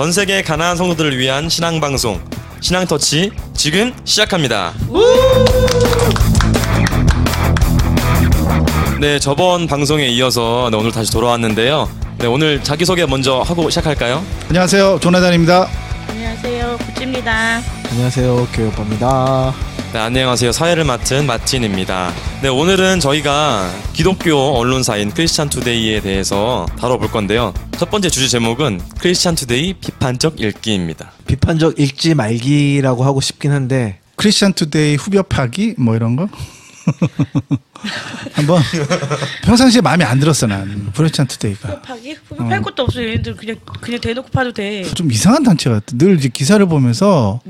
전 세계 가난한 성도들을 위한 신앙 방송 신앙터치 지금 시작합니다. 네, 저번 방송에 이어서 오늘 다시 돌아왔는데요. 네, 오늘 자기소개 먼저 하고 시작할까요? 안녕하세요, 조나단입니다. 안녕하세요, 구찌입니다. 안녕하세요, 교육빠입니다. 네, 안녕하세요. 사회를 맡은 마틴입니다. 네, 오늘은 저희가 기독교 언론사인 크리스찬 투데이에 대해서 다뤄볼 건데요. 첫 번째 주제 제목은 크리스찬 투데이 비판적 읽기입니다. 비판적 읽지 말기라고 하고 싶긴 한데 크리스찬 투데이 후벼 파기 뭐 이런 거 한번 평상시에 마음에 안 들었어. 난 크리스찬 투데이가 파기? 팔 것도 없어. 얘네들 그냥 대놓고 파도 돼. 좀 이상한 단체 같아. 늘 이제 기사를 보면서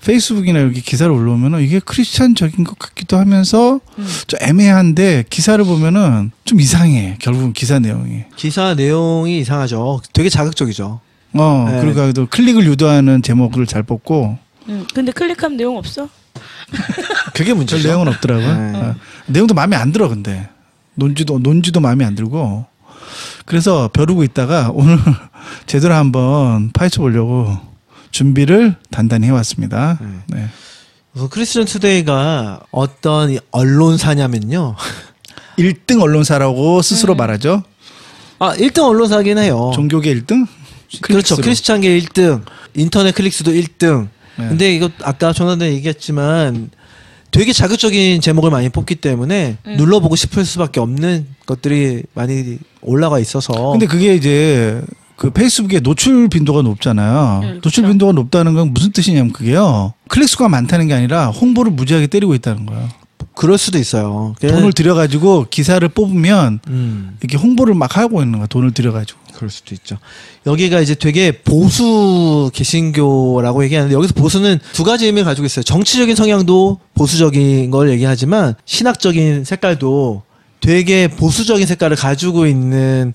페이스북이나 여기 기사를 올라오면은 이게 크리스찬적인 것 같기도 하면서 좀 애매한데 기사를 보면은 좀 이상해. 결국은 기사 내용이 이상하죠. 되게 자극적이죠. 네. 그러니까 또 클릭을 유도하는 제목을 잘 뽑고. 근데 클릭하면 내용 없어? 그게 문제죠. 별 내용은 없더라고요. 네. 내용도 마음에 안 들어. 근데 논지도 마음에 안 들고. 그래서 벼르고 있다가 오늘 제대로 한번 파헤쳐 보려고 준비를 단단히 해왔습니다. 네. 그래서 크리스천 투데이가 어떤 언론사냐면요. 1등 언론사라고 스스로 말하죠. 1등 언론사긴 해요. 종교계 1등? 그렇죠. 크리스찬계 1등, 인터넷 클릭수도 1등. 네. 근데 이거 아까 조나단 얘기했지만 되게 자극적인 제목을 많이 뽑기 때문에 눌러보고 싶을 수밖에 없는 것들이 많이 올라가 있어서. 근데 그게 이제 그 페이스북에 노출 빈도가 높잖아요. 노출 그렇죠. 빈도가 높다는 건 무슨 뜻이냐면 그게요. 클릭 수가 많다는 게 아니라 홍보를 무지하게 때리고 있다는 거예요. 그럴 수도 있어요. 돈을 들여가지고 기사를 뽑으면 이렇게 홍보를 막 하고 있는 거야. 돈을 들여가지고. 그럴 수도 있죠. 여기가 이제 되게 보수 개신교라고 얘기하는데 여기서 보수는 두 가지 의미를 가지고 있어요. 정치적인 성향도 보수적인 걸 얘기하지만 신학적인 색깔도 되게 보수적인 색깔을 가지고 있는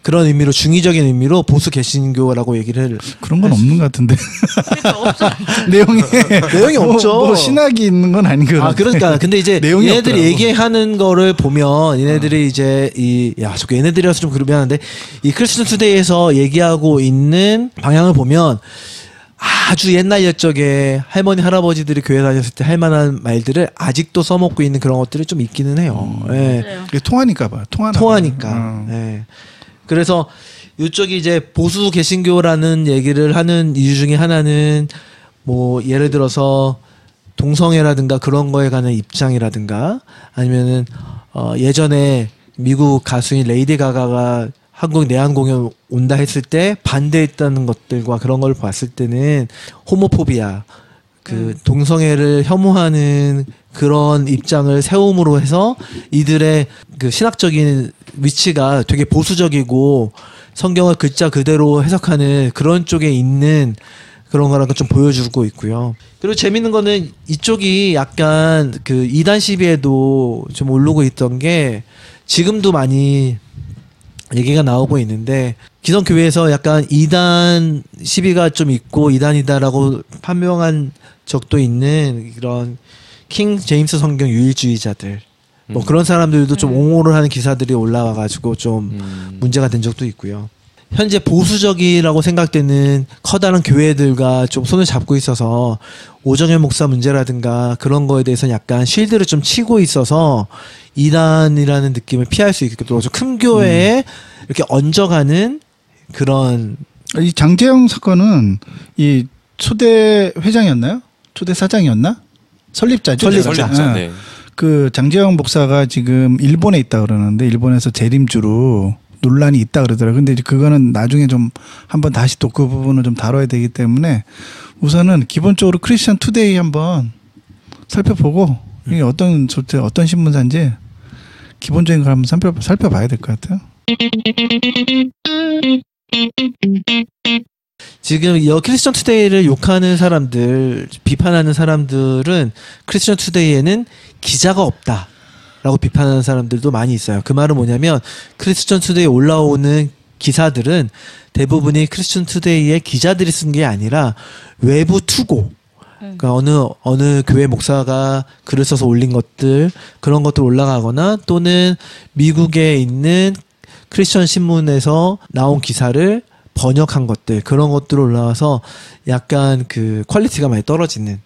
그런 의미로 중의적인 의미로 보수 개신교라고 얘기를 그런 건 없는 것 같은데. 그러니까 없어. 내용이 없죠. 뭐 신학이 있는 건 아닌 것 같아요. 그러니까 근데 이제 내용이 얘네들이 없더라고. 얘기하는 거를 보면 얘네들이 이제 자꾸 얘네들이라서 좀 그러면 하는데 이 크리스천 투데이에서 얘기하고 있는 방향을 보면 아주 옛날 옛적에 할머니 할아버지들이 교회 다녔을 때 할 만한 말들을 아직도 써먹고 있는 그런 것들이 좀 있기는 해요. 예. 그래요. 이게 통하니까 봐. 통하니까. 예. 그래서 이쪽이 이제 보수 개신교라는 얘기를 하는 이유 중에 하나는 뭐 예를 들어서 동성애라든가 그런 거에 관한 입장이라든가 아니면은 예전에 미국 가수인 레이디 가가가 한국 내한 공연 온다 했을 때 반대했다는 것들과 그런 걸 봤을 때는 호모포비아 동성애를 혐오하는 그런 입장을 세움으로 해서 이들의 그 신학적인 위치가 되게 보수적이고 성경을 글자 그대로 해석하는 그런 쪽에 있는 그런 거랑 좀 보여주고 있고요. 그리고 재밌는 거는 이쪽이 약간 그 이단 시비에도 좀 오르고 있던 게 지금도 많이 얘기가 나오고 있는데 기성 교회에서 약간 이단 시비가 좀 있고 이단이다라고 판명한 적도 있는 그런 킹 제임스 성경 유일주의자들 뭐 그런 사람들도 좀 옹호를 하는 기사들이 올라와가지고 좀 문제가 된 적도 있고요. 현재 보수적이라고 생각되는 커다란 교회들과 좀 손을 잡고 있어서 오정현 목사 문제라든가 그런 거에 대해서는 약간 쉴드를 좀 치고 있어서 이단이라는 느낌을 피할 수 있도록 좀 큰 교회에 이렇게 얹어가는 그런. 이 장제영 사건은 이 초대 회장이었나요? 초대 사장이었나? 설립자죠. 설립자. 네. 그 장제영 목사가 지금 일본에 있다 그러는데 일본에서 재림주로 논란이 있다 그러더라고요. 근데 이제 그거는 나중에 좀 한번 다시 또 그 부분을 좀 다뤄야 되기 때문에 우선은 기본적으로 크리스천 투데이 한번 살펴보고 이게 어떤 신문사인지 기본적인 걸 한번 살펴봐야 될 것 같아요. 지금 이 크리스천 투데이를 욕하는 사람들, 비판하는 사람들은 크리스천 투데이에는 기자가 없다라고 비판하는 사람들도 많이 있어요. 그 말은 뭐냐면 크리스천 투데이에 올라오는 기사들은 대부분이 크리스천 투데이의 기자들이 쓴 게 아니라 외부 투고, 그러니까 어느 교회 목사가 글을 써서 올린 것들, 그런 것들 올라가거나 또는 미국에 있는 크리스천 신문에서 나온 기사를 번역한 것들 그런 것들 올라와서 약간 그 퀄리티가 많이 떨어지는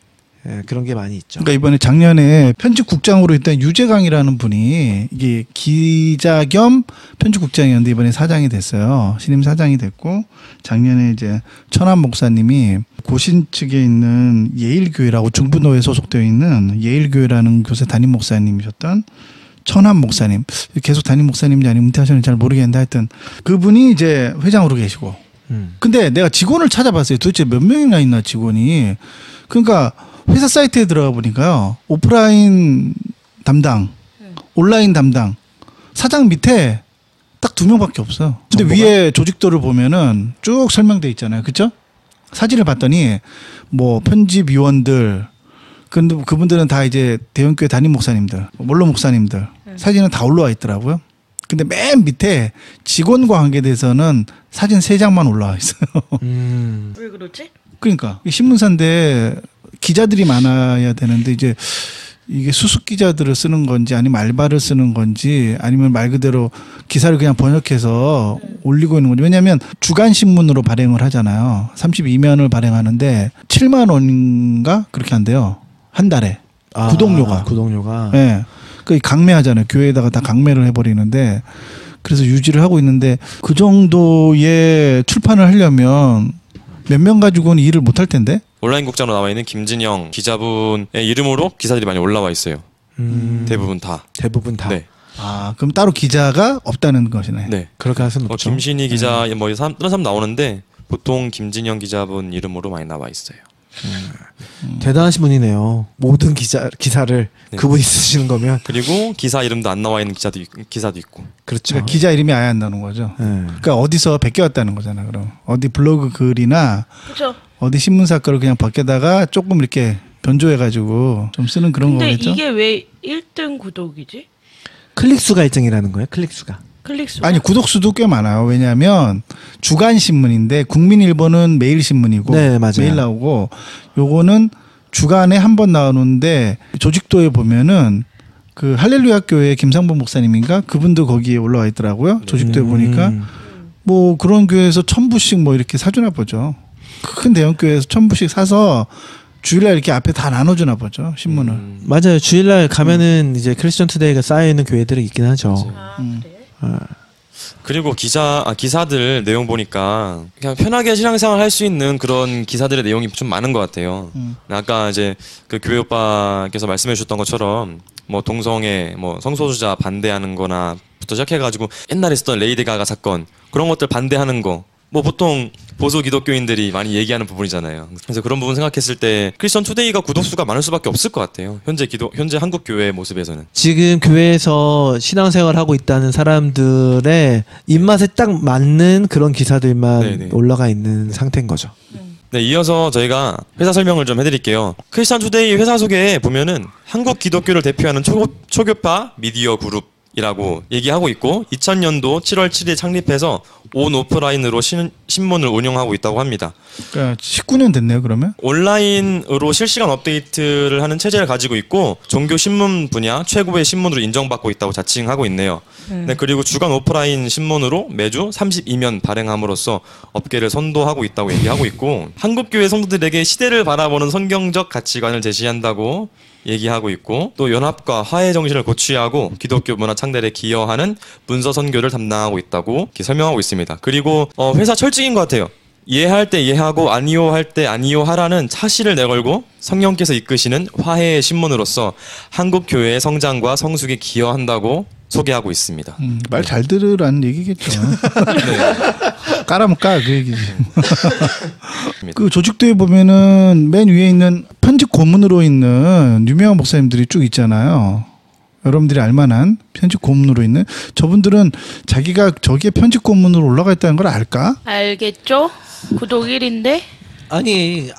그런 게 많이 있죠. 그러니까 이번에 작년에 편집국장으로 있던 유재강이라는 분이 이게 기자 겸 편집국장이었는데 이번에 사장이 됐어요. 신임 사장이 됐고 작년에 이제 천안 목사님이 고신 측에 있는 예일교회라고 중부노에 소속되어 있는 예일교회라는 교회 담임 목사님이셨던 천안 목사님, 계속 담임 목사님인지 아니면 은퇴하셨는지 잘 모르겠는데 하여튼 그분이 이제 회장으로 계시고 근데 내가 직원을 찾아봤어요. 도대체 몇 명이나 있나 직원이. 그러니까 회사 사이트에 들어가 보니까요. 오프라인 담당, 온라인 담당, 사장 밑에 딱 2명밖에 없어요. 근데 정보가? 위에 조직도를 보면은 쭉 설명돼 있잖아요. 그렇죠? 사진을 봤더니 뭐 편집위원들, 근데 그분들은 다 이제 대형교회 담임 목사님들, 원로 목사님들 사진은 다 올라와 있더라고요. 근데 맨 밑에 직원과 관계돼서는 사진 3장만 올라와 있어요. 왜 그러지? 그러니까 신문사인데 기자들이 많아야 되는데 이제 이게 수습 기자들을 쓰는 건지 아니면 알바를 쓰는 건지 아니면 말 그대로 기사를 그냥 번역해서 올리고 있는 건지. 왜냐하면 주간 신문으로 발행을 하잖아요. 32면을 발행하는데 7만 원인가 그렇게 한대요. 한 달에 구독료가. 구독료가. 네. 그 강매하잖아요. 교회에다가 다 강매를 해버리는데 그래서 유지를 하고 있는데 그 정도의 출판을 하려면 몇 명 가지고는 일을 못 할 텐데. 온라인 국장으로 나와 있는 김진영 기자분의 이름으로 기사들이 많이 올라와 있어요. 대부분 다. 대부분 다. 네. 아 그럼 따로 기자가 없다는 것이네. 네. 그렇게 할 수는 없죠. 김신희 기자 뭐 다른 사람 나오는데 보통 김진영 기자분 이름으로 많이 나와 있어요. 대단하신 분이네요. 모든 기사를 네. 그분이 쓰시는 거면. 그리고 기사 이름도 안 나와 있는 기사도 있고. 그렇죠. 그러니까 기자 이름이 아예 안 나오는 거죠. 네. 그러니까 어디서 베껴왔다는 거잖아. 그럼 어디 블로그 글이나 그렇죠. 어디 신문사 거를 그냥 벗겨다가 조금 이렇게 변조해가지고 좀 쓰는 그런 근데 거겠죠. 이게 왜 1등 구독이지? 클릭수가 일정이라는 거예요. 클릭수가. 클릭수. 아니 구독 수도 꽤 많아요. 왜냐하면 주간 신문인데 국민일보는 매일 신문이고 네, 맞아요. 매일 나오고 요거는 주간에 한 번 나오는데 조직도에 보면은 그 할렐루야 교회 김상범 목사님인가 그분도 거기에 올라와 있더라고요. 조직도에 보니까 뭐 그런 교회에서 1000부씩 뭐 이렇게 사주나 보죠. 큰 대형 교회에서 1000부씩 사서 주일날 이렇게 앞에 다 나눠주나 보죠 신문을. 맞아요. 주일날 가면은 이제 크리스천 투데이가 쌓여 있는 교회들이 있긴 하죠. 아, 그래? 그리고 기사들 내용 보니까 그냥 편하게 신앙생활 할 수 있는 그런 기사들의 내용이 좀 많은 것 같아요. 아까 이제 그 교회 오빠께서 말씀해 주셨던 것처럼 뭐 동성애, 뭐 성소수자 반대하는 거나부터 시작해가지고 옛날에 있었던 레이디 가가 사건 그런 것들 반대하는 거. 뭐 보통 보수 기독교인들이 많이 얘기하는 부분이잖아요. 그래서 그런 부분 생각했을 때 크리스천 투데이가 구독수가 많을 수밖에 없을 것 같아요. 현재 한국 교회의 모습에서는. 지금 교회에서 신앙생활 하고 있다는 사람들의 입맛에 딱 맞는 그런 기사들만 네네. 올라가 있는 상태인 거죠. 네, 이어서 저희가 회사 설명을 좀 해드릴게요. 크리스천 투데이 회사 소개에 보면은 한국 기독교를 대표하는 초교파 미디어 그룹이라고 얘기하고 있고 2000년도 7월 7일 창립해서 온 오프라인으로 신문을 운영하고 있다고 합니다. 그러니까 19년 됐네요 그러면. 온라인으로 실시간 업데이트를 하는 체제를 가지고 있고 종교 신문 분야 최고의 신문으로 인정받고 있다고 자칭하고 있네요. 네, 그리고 주간 오프라인 신문으로 매주 32면 발행함으로써 업계를 선도하고 있다고 얘기하고 있고 한국교회 성도들에게 시대를 바라보는 선경적 가치관을 제시한다고 얘기하고 있고 또 연합과 화해 정신을 고취하고 기독교 문화 창달에 기여하는 문서 선교를 담당하고 있다고 이렇게 설명하고 있습니다. 그리고 회사 철칙인 것 같아요. 이해할 때 이해하고 아니요 할 때 아니요 하라는 차시를 내걸고 성령께서 이끄시는 화해의 신문으로서 한국 교회의 성장과 성숙에 기여한다고 소개하고 있습니다. 말 잘 들으라는 얘기겠죠. 까라면 까 그 얘기지. 그 조직도에 보면은 맨 위에 있는 편집 고문으로 있는 유명한 목사님들이 쭉 있잖아요. 여러분들이 알만한 편집 고문으로 있는 저분들은 자기가 저기에 편집 고문으로 올라가 있다는 걸 알까? 알겠죠? 구독 1인데 아니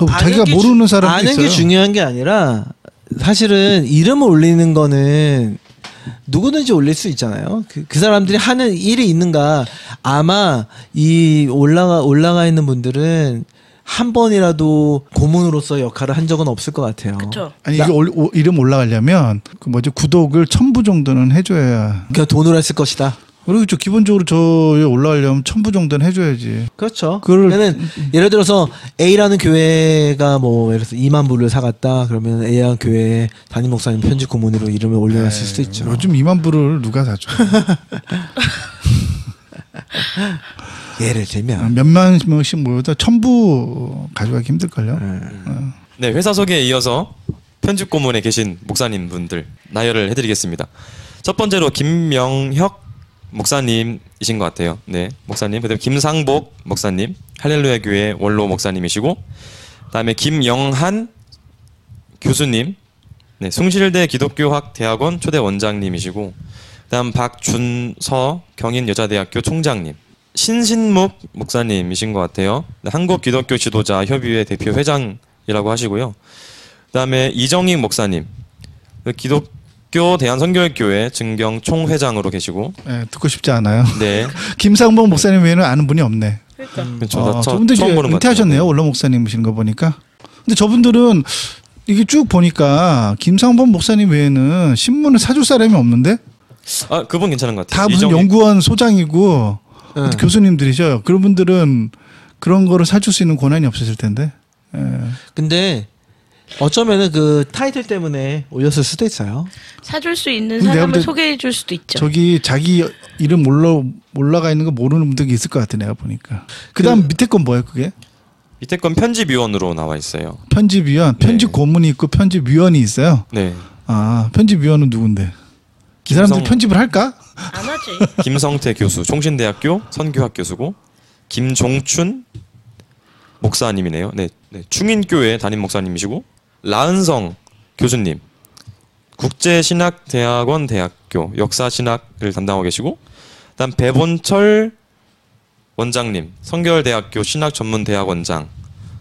자기가 모르는 사람도 아는 있어요. 게 중요한 게 아니라 사실은 이름을 올리는 거는 누구든지 올릴 수 있잖아요. 그 사람들이 하는 일이 있는가. 아마 이 올라가 있는 분들은 한 번이라도 고문으로서 역할을 한 적은 없을 것 같아요. 그렇죠. 아니 이게 이름 올라가려면 그 뭐지 구독을 1000부 정도는 해줘야. 그러니까 돈으로 했을 것이다. 그리고 저 기본적으로 저에 올라가려면 1,000부 정도는 해줘야지. 그렇죠. 그거를- 그러면은 예를 들어서 A라는 교회가 뭐 예를 들어서 2만 부를 사갔다. 그러면 A라는 교회 담임 목사님 편집 고문으로 이름을 올려놨을 수도 있죠. 요즘 2만 부를 누가 사줘? 예를 들면 몇만 명씩 모여도 1,000부 가져가기 힘들걸요. 네, 회사 소개에 이어서 편집 고문에 계신 목사님 분들 나열을 해드리겠습니다. 첫 번째로 김명혁 목사님이신 것 같아요. 네, 목사님. 그다음에 김상복 목사님, 할렐루야 교회 원로 목사님이시고, 그다음에 김영한 교수님, 네, 숭실대 기독교학 대학원 초대 원장님이시고, 그다음 박준서 경인여자대학교 총장님, 신신묵 목사님이신 것 같아요. 네, 한국 기독교 지도자 협의회 대표 회장이라고 하시고요. 그다음에 이정익 목사님, 기독교 대한선교회교회 증경 총회장으로 계시고, 네, 듣고 싶지 않아요. 네, 김상복 목사님 외에는 아는 분이 없네. 그러니까 저분들 처음 보는 것 같아요. 은퇴하셨네요. 원로 목사님이신 거 보니까. 근데 저분들은 이게 쭉 보니까 김상복 목사님 외에는 신문을 사줄 사람이 없는데 아, 그분 괜찮은 것 같아요. 다 무슨 이정익. 연구원 소장이고 네. 교수님들이셔. 그런 분들은 그런 거를 사줄 수 있는 권한이 없으실 텐데. 예. 근데 어쩌면은 그 타이틀 때문에 올렸을 수도 있어요. 사줄 수 있는 근데 내가 사람을 볼 때 소개해 줄 수도 있죠. 저기 자기 이름 올라가 있는 거 모르는 분들이 있을 것 같아 내가 보니까. 그다음 밑에 건 뭐예요 그게? 밑에 건 편집위원으로 나와 있어요. 편집위원, 네. 편집 고문이 있고 편집위원이 있어요. 네, 아 편집위원은 누군데? 이 사람들 편집을 할까? 안 하지. 김성태 교수, 총신대학교 선교학 교수고, 김종춘 목사님이네요. 네, 네, 충인교회 담임 목사님이시고, 라은성 교수님, 국제신학대학원 대학교 역사신학을 담당하고 계시고, 그다음 배본철 원장님, 성결대학교 신학전문대학원장,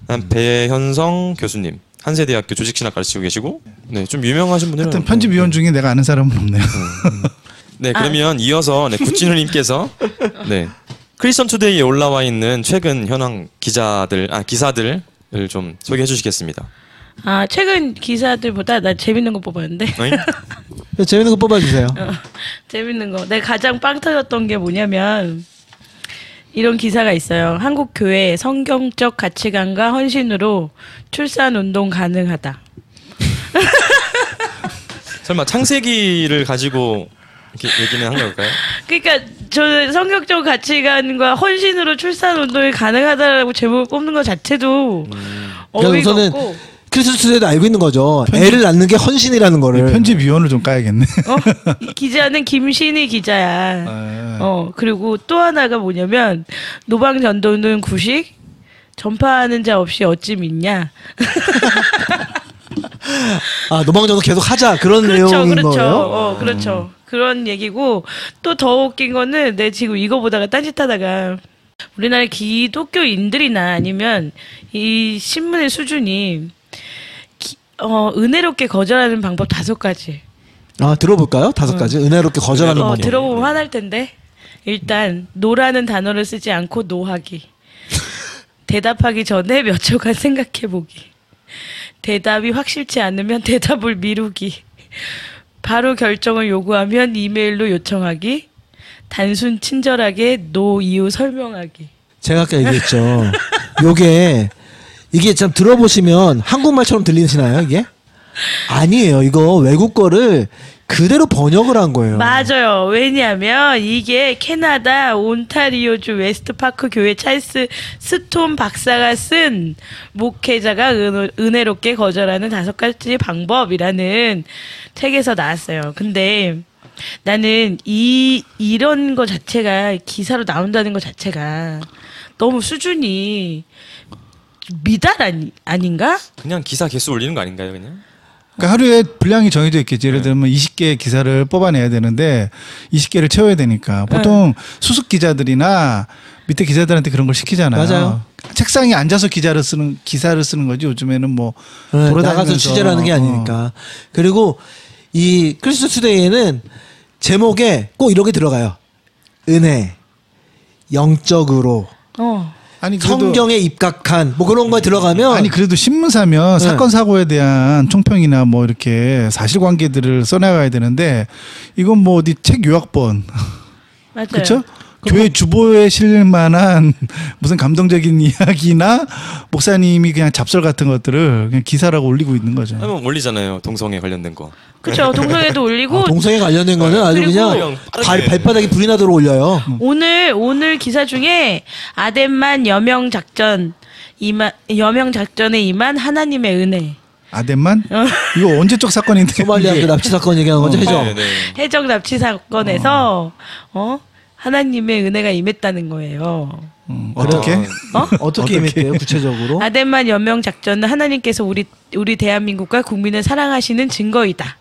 그다음 배현성 교수님, 한세대학교 조직신학 가르치고 계시고, 네, 좀 유명하신 분들은 하여튼 편집위원 중에 내가 아는 사람은 없네요. 네, 그러면 이어서 네, 구찌누님께서 네, 크리스천 투데이에 올라와 있는 최근 현황 기사들을 좀 소개해 주시겠습니다. 아 최근 기사들보다 나 재밌는 거 뽑았는데. 네? 재밌는 거 뽑아주세요. 재밌는 거. 내가 가장 빵 터졌던 게 뭐냐면 이런 기사가 있어요. 한국 교회 성경적 가치관과 헌신으로 출산 운동 가능하다. 설마 창세기를 가지고 이렇게 얘기는 한 걸까요? 그러니까 저는 성경적 가치관과 헌신으로 출산 운동이 가능하다라고 제목을 뽑는 것 자체도 어이가 우선은 없고. 크리스천에도 알고 있는 거죠. 애를 낳는 게 헌신이라는 거를. 편집위원을 좀 까야겠네. 이 기자는 김신희 기자야. 아, 그리고 또 하나가 뭐냐면 노방 전도는 구식 전파하는 자 없이 어찌 믿냐. 아 노방전도 계속 하자 그런 그렇죠, 내용인 그렇죠. 거예요. 그렇죠. 그런 얘기고 또 더 웃긴 거는 내 지금 이거 보다가 딴짓하다가 우리나라 기독교인들이나 아니면 이 신문의 수준이 은혜롭게 거절하는 방법 5가지. 아 들어볼까요? 5가지 은혜롭게 거절하는 방법. 들어보면 화날 텐데. 일단 노라는 단어를 쓰지 않고 노하기. 대답하기 전에 몇 초간 생각해보기. 대답이 확실치 않으면 대답을 미루기. 바로 결정을 요구하면 이메일로 요청하기. 단순 친절하게 노 이유 설명하기. 제가 아까 얘기했죠. 이게 참 들어보시면 한국말처럼 들리시나요 이게? 아니에요. 이거 외국 거를 그대로 번역을 한 거예요. 맞아요. 왜냐하면 이게 캐나다 온타리오주 웨스트파크 교회 찰스 스톤 박사가 쓴 목회자가 은혜롭게 거절하는 5가지 방법이라는 책에서 나왔어요. 근데 나는 이런 거 자체가 기사로 나온다는 거 자체가 너무 수준이 미달 아닌가? 그냥 기사 개수 올리는 거 아닌가요, 그냥? 그러니까 하루에 분량이 정해져 있겠지. 예를 들면 20개의 기사를 뽑아내야 되는데 20개를 채워야 되니까 보통 수습 기자들이나 밑에 기자들한테 그런 걸 시키잖아요. 맞아요. 책상에 앉아서 기사를 쓰는 거지. 요즘에는 뭐 네, 돌아다니면서 나가서 취재를 하는 게 아니니까. 그리고 이 크리스천 투데이에는 제목에 꼭 이렇게 들어가요. 은혜, 영적으로, 아니 그래도 성경에 입각한 뭐 그런 거에 들어가면 아니 그래도 신문사면 네. 사건 사고에 대한 총평이나 뭐 이렇게 사실관계들을 써나가야 되는데 이건 뭐 어디 책 요약본 맞아요. 그렇죠? 교회 주보에 실릴 만한 무슨 감동적인 이야기나 목사님이 그냥 잡설 같은 것들을 그냥 기사라고 올리고 있는 거죠. 한번 올리잖아요. 동성애 관련된 거. 그렇죠. 동성애도 올리고 동성애 관련된 거는 아주 그리고 그냥 발바닥에 불이 나도록 올려요. 오늘 기사 중에 아덴만 여명 작전에 임한 하나님의 은혜. 아덴만? 이거 언제적 사건인데? 소말리아 그 납치 사건 얘기하는 거죠, 해적. 네, 네. 해적 납치 사건에서 하나님의 은혜가 임했다는 거예요. 어떻게? 어떻게 임했대요, 구체적으로? 아덴만 여명 작전은 하나님께서 우리 대한민국과 국민을 사랑하시는 증거이다.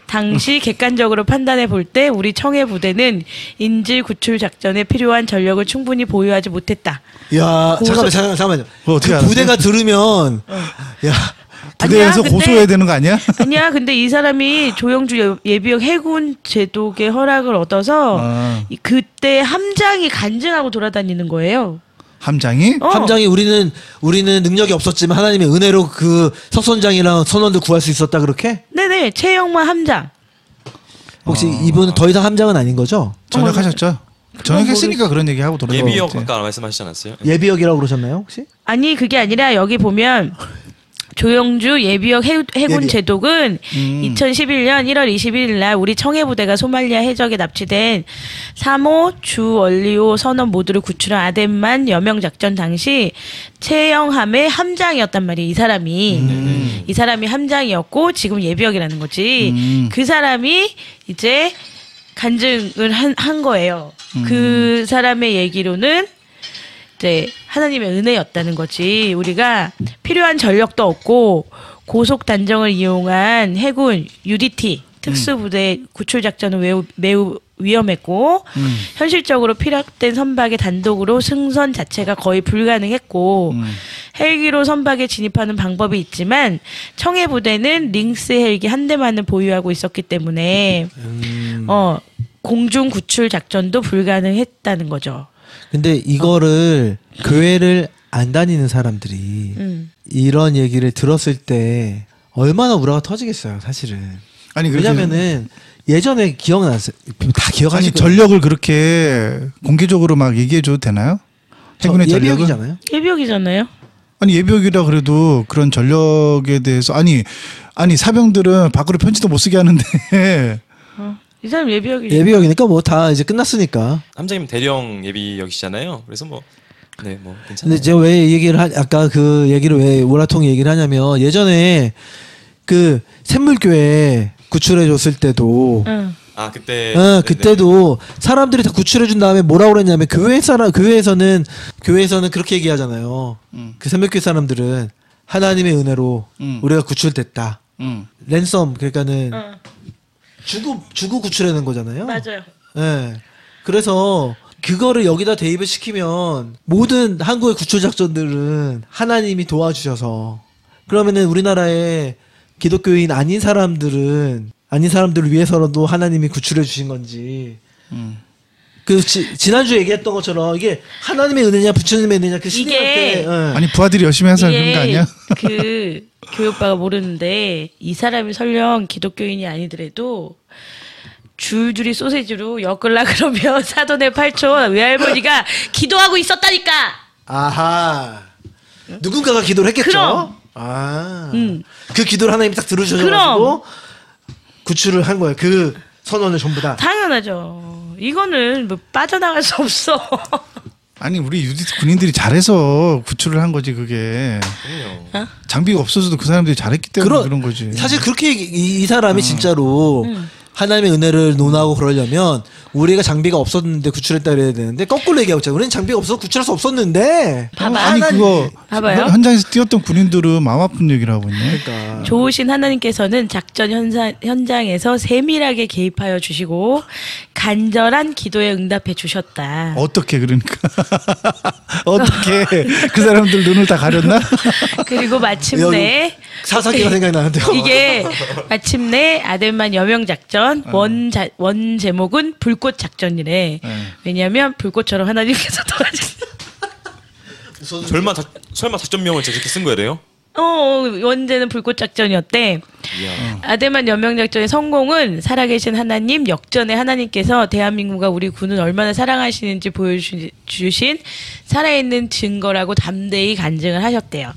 당시 객관적으로 판단해 볼 때 우리 청해 부대는 인질 구출 작전에 필요한 전력을 충분히 보유하지 못했다. 야, 잠깐만요. 그거 어떻게 그 알았어요? 부대가 들으면, 야, 부대에서 아니야, 고소해야 되는 거 아니야? 아니야, 근데 이 사람이 조영주 예비역 해군 제독의 허락을 얻어서 그때 함장이 간증하고 돌아다니는 거예요. 함장이? 함장이 우리는 능력이 없었지만 하나님의 은혜로 그 석선장이랑 선원들 구할 수 있었다 그렇게? 네네, 최영만 함장. 혹시 이분은 더 이상 함장은 아닌 거죠? 전역하셨죠? 전역했으니까 그런 얘기 하고 돌아가고. 예비역 아까 말씀하시지 않았어요? 예비역이라고 그러셨나요 혹시? 아니 그게 아니라 여기 보면 조영주 예비역 해군 제독은 2011년 1월 21일 날 우리 청해부대가 소말리아 해적에 납치된 3호 주원리호 선원 모두를 구출한 아덴만 여명 작전 당시 최영함의 함장이었단 말이에요. 이 사람이 함장이었고 지금 예비역이라는 거지. 그 사람이 이제 간증을 한 거예요. 그 사람의 얘기로는 이제 하나님의 은혜였다는 거지. 우리가 필요한 전력도 없고 고속 단정을 이용한 해군 UDT 특수부대 구출 작전은 매우 위험했고 현실적으로 필요된 선박의 단독으로 승선 자체가 거의 불가능했고 헬기로 선박에 진입하는 방법이 있지만 청해부대는 링스 헬기 한 대만을 보유하고 있었기 때문에 공중 구출 작전도 불가능했다는 거죠. 근데 이거를 교회를 안 다니는 사람들이 이런 얘기를 들었을 때 얼마나 우라가 터지겠어요, 사실은. 아니 왜냐면은 예전에 기억나세요? 다 아니 기억하실 거예요. 전력을 그렇게 공개적으로 막 얘기해줘도 되나요? 해군의 전력을? 예비역이잖아요. 예비역이잖아요. 아니 예비역이라 그래도 그런 전력에 대해서 아니 사병들은 밖으로 편지도 못 쓰게 하는데 이 사람 예비역이죠. 예비역이니까 뭐 다 이제 끝났으니까. 함장님 대령 예비역이시잖아요. 그래서 뭐 괜찮아요. 근데 제가 왜 얘기를 아까 그 얘기를 왜 우라통 얘기를 하냐면 예전에 그 샘물교회 구출해 줬을 때도 아 그때 그때도 사람들이 다 구출해 준 다음에 뭐라고 그랬냐면 교회에서는 그렇게 얘기하잖아요. 그 샘물교회 사람들은 하나님의 은혜로 우리가 구출됐다. 랜섬 그러니까는 주고 구출해낸 거잖아요. 맞아요. 네. 그래서 그거를 여기다 대입을 시키면 모든 한국의 구출 작전들은 하나님이 도와주셔서 그러면은 우리나라의 기독교인 아닌 사람들을 위해서라도 하나님이 구출해 주신 건지. 그 지난주 얘기했던 것처럼 이게 하나님의 은혜냐 부처님의 은혜냐 그 신님한테 아니 부하들이 열심히 해서 그런 거 아니야? 그 교육바가 모르는데 이 사람이 설령 기독교인이 아니더라도 줄줄이 소세지로 엮으려 그러면 사돈의 8촌 외할머니가 기도하고 있었다니까. 아하. 누군가가 기도를 했겠죠. 그럼. 그 기도를 하나님이 딱 들으셔가지고 구출을 한 거예요. 그 선원을 전부 다. 당연하죠. 이거는 뭐 빠져나갈 수 없어. 아니 우리 유디트 군인들이 잘해서 구출을 한 거지 그게. 장비가 없어서도 그 사람들이 잘했기 때문에 그런 거지. 사실 그렇게 이 사람이 진짜로 하나님의 은혜를 논하고 그러려면 우리가 장비가 없었는데 구출했다 그래야 되는데 거꾸로 얘기하고 있잖아요. 우리는 장비가 없어서 구출할 수 없었는데. 아니 그거 봐봐요. 현장에서 뛰었던 군인들은 마음 아픈 얘기를 하고 있네. 그러니까. 좋으신 하나님께서는 작전 현장에서 세밀하게 개입하여 주시고 간절한 기도에 응답해 주셨다. 어떻게 그러니까 어떻게 그 사람들 눈을 다 가렸나? 그리고 마침내 사사기가 생각나는데요. 이게 마침내 아덴만 여명 작전 원 제목은 불꽃 작전이래. 왜냐하면 불꽃처럼 하나님께서 도와주세요. 설마 작전명을 저렇게 쓴 거예요? 원제는 불꽃 작전이었대. 아데만 연명 작전의 성공은 살아계신 하나님, 역전의 하나님께서 대한민국과 우리 군은 얼마나 사랑하시는지 보여주신 살아있는 증거라고 담대히 간증을 하셨대요.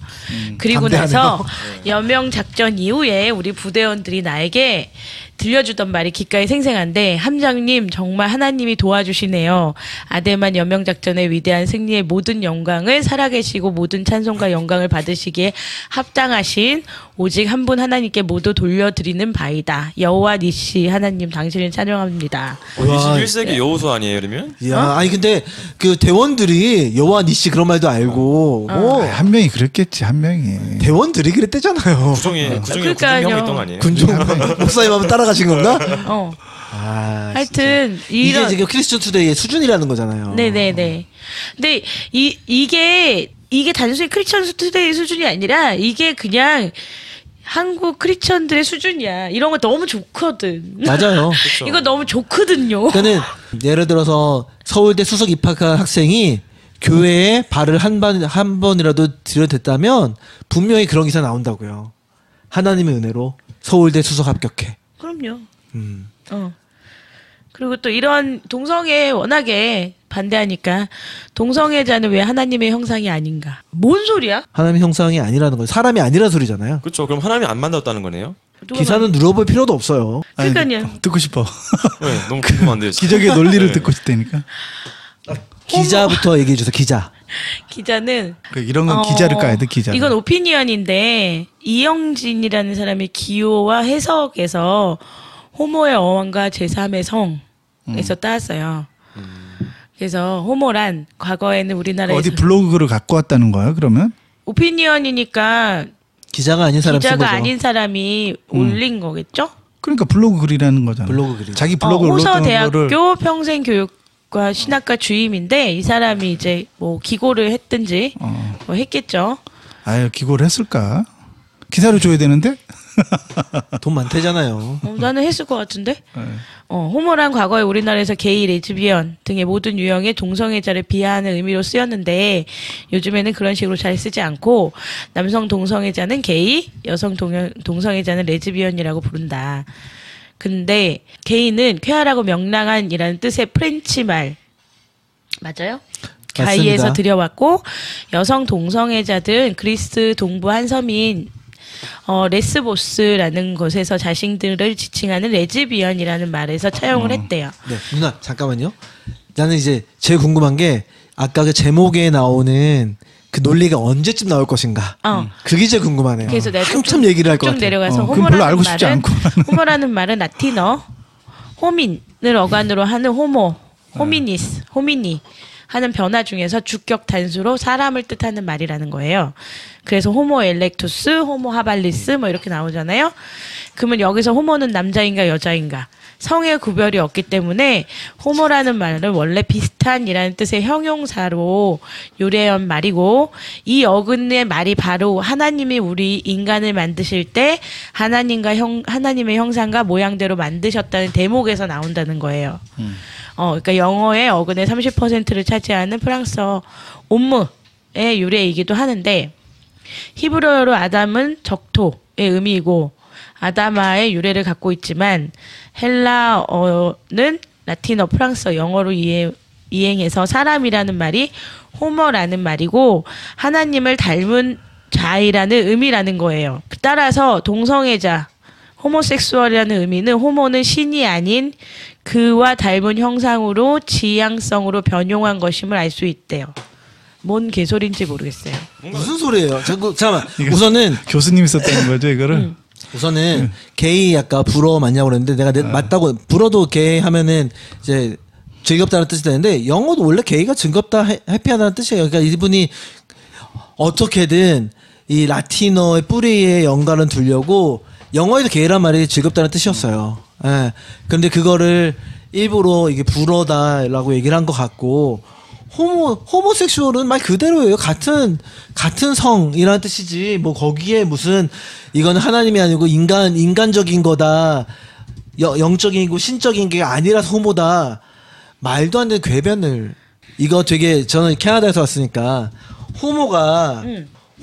그리고 나서 연명 작전 이후에 우리 부대원들이 나에게 들려주던 말이 귓가에 생생한데, 함장님 정말 하나님이 도와주시네요. 아데만 연명작전의 위대한 승리의 모든 영광을 살아계시고 모든 찬송과 영광을 받으시기에 합당하신 오직 한 분 하나님께 모두 돌려드리는 바이다. 여호와 니시 하나님 당신을 찬양합니다. 21세기 여호수 아니에요, 그러면? 야, 아니 근데 그 대원들이 여호와 니시 그런 말도 알고 한 명이 그랬겠지, 한 명이. 대원들이 그랬대잖아요. 구중에 그러니까요. 구중형 있던 거 아니에요? 군종 목사님 한번 따라가신 건가? 하여튼 이게 지금 크리스천 투데이의 수준이라는 거잖아요. 네네네. 근데 이게 단순히 크리스천 투데이 수준이 아니라 이게 그냥 한국 크리스천들의 수준이야. 이런 거 너무 좋거든. 맞아요. 이거 너무 좋거든요. 그러니까는 예를 들어서 서울대 수석 입학한 학생이 교회에 발을 한 번이라도 들여댔다면 분명히 그런 기사 나온다고요. 하나님의 은혜로 서울대 수석 합격해. 그럼요. 그리고 또 이런 동성애 워낙에 반대하니까 동성애자는 왜 하나님의 형상이 아닌가? 뭔 소리야? 하나님의 형상이 아니라는 거예요. 사람이 아니라는 소리잖아요. 그렇죠. 그럼 하나님이 안 만들었다는 거네요? 기사는 눌러볼 필요도 없어요. 그러니까요. 듣고 싶어. 네, 너무 궁금한데요. 진짜. 기적의 논리를 네. 듣고 싶다니까. 기자부터 얘기해 주세요. 기자. 기자는 이런 건 기자를 까야 돼, 기자. 이건 오피니언인데 이영진이라는 사람이 기호와 해석에서 호모의 어원과 제3의 성에서 따왔어요. 그래서 호모란 과거에는 우리나라에서 어디 블로그를 갖고 왔다는 거야, 그러면? 오피니언이니까 기자가 아닌 사람 쓴 기자가 거죠. 아닌 사람이 올린 거겠죠? 그러니까 블로그 글이라는 거잖아. 블로그 글이. 자기 블로그를 올렸던 호서대학교 거를 평생교육과 신학과 주임인데 이 사람이 이제 뭐 기고를 했든지 뭐 했겠죠. 아유, 기고를 했을까? 기사를 줘야 되는데? 돈 많대잖아요. 나는 했을 것 같은데. 네. 호모란 과거에 우리나라에서 게이, 레즈비언 등의 모든 유형의 동성애자를 비하하는 의미로 쓰였는데 요즘에는 그런 식으로 잘 쓰지 않고 남성 동성애자는 게이, 여성 동성애자는 레즈비언이라고 부른다. 근데 게이는 쾌활하고 명랑한이라는 뜻의 프렌치 말 맞아요? 가이에서 들여왔고 여성 동성애자들은 그리스 동부 한 섬인 레스보스라는 곳에서 자신들을 지칭하는 레즈비언이라는 말에서 차용을 했대요. 네, 누나 잠깐만요. 나는 이제 제일 궁금한 게 아까 그 제목에 나오는 그 논리가 언제쯤 나올 것인가. 그게 제일 궁금하네요. 그래서 내가 한참 얘기를 할 것 좀 같아요. 내려가서 그건 별로 알고 싶지 않고. 호모라는 말은 라틴어 호민을 어간으로 하는 호모, 호미니스, 호미니 하는 변화 중에서 주격 단수로 사람을 뜻하는 말이라는 거예요. 그래서 호모 엘렉투스, 호모 하발리스 뭐 이렇게 나오잖아요. 그러면 여기서 호모는 남자인가 여자인가 성의 구별이 없기 때문에 호모라는 말은 원래 비슷한이라는 뜻의 형용사로 유래한 말이고 이 어근의 말이 바로 하나님이 우리 인간을 만드실 때 하나님의 형상과 모양대로 만드셨다는 대목에서 나온다는 거예요. 그러니까 영어의 어근의 30%를 차지하는 프랑스어 옴므의 유래이기도 하는데 히브리어로 아담은 적토의 의미이고 아다마의 유래를 갖고 있지만 헬라어는 라틴어, 프랑스어, 영어로 이행해서 사람이라는 말이 호모라는 말이고 하나님을 닮은 자이라는 의미라는 거예요. 따라서 동성애자, 호모섹수얼이라는 의미는 호모는 신이 아닌 그와 닮은 형상으로 지향성으로 변용한 것임을 알 수 있대요. 뭔 개소리인지 모르겠어요. 무슨 소리예요? 잠깐만. 우선은 교수님이 썼다는 거죠, 이거를? 우선은 게이 아까 불어 맞냐고 그랬는데 내가 맞다고 불어도 게이 하면은 이제 즐겁다는 뜻이 되는데 영어도 원래 게이가 즐겁다 해피하다는 뜻이에요. 그러니까 이분이 어떻게든 이 라틴어의 뿌리에 연관을 두려고 영어에도 게이란 말이 즐겁다는 뜻이었어요. 예. 근데 그거를 일부러 이게 불어다라고 얘기를 한 것 같고 호모섹슈얼은 말 그대로예요. 같은 성이라는 뜻이지. 뭐 거기에 무슨 이거는 하나님이 아니고 인간적인 거다. 영적이고 신적인 게 아니라서 호모다. 말도 안 되는 궤변을. 이거 되게 저는 캐나다에서 왔으니까 호모가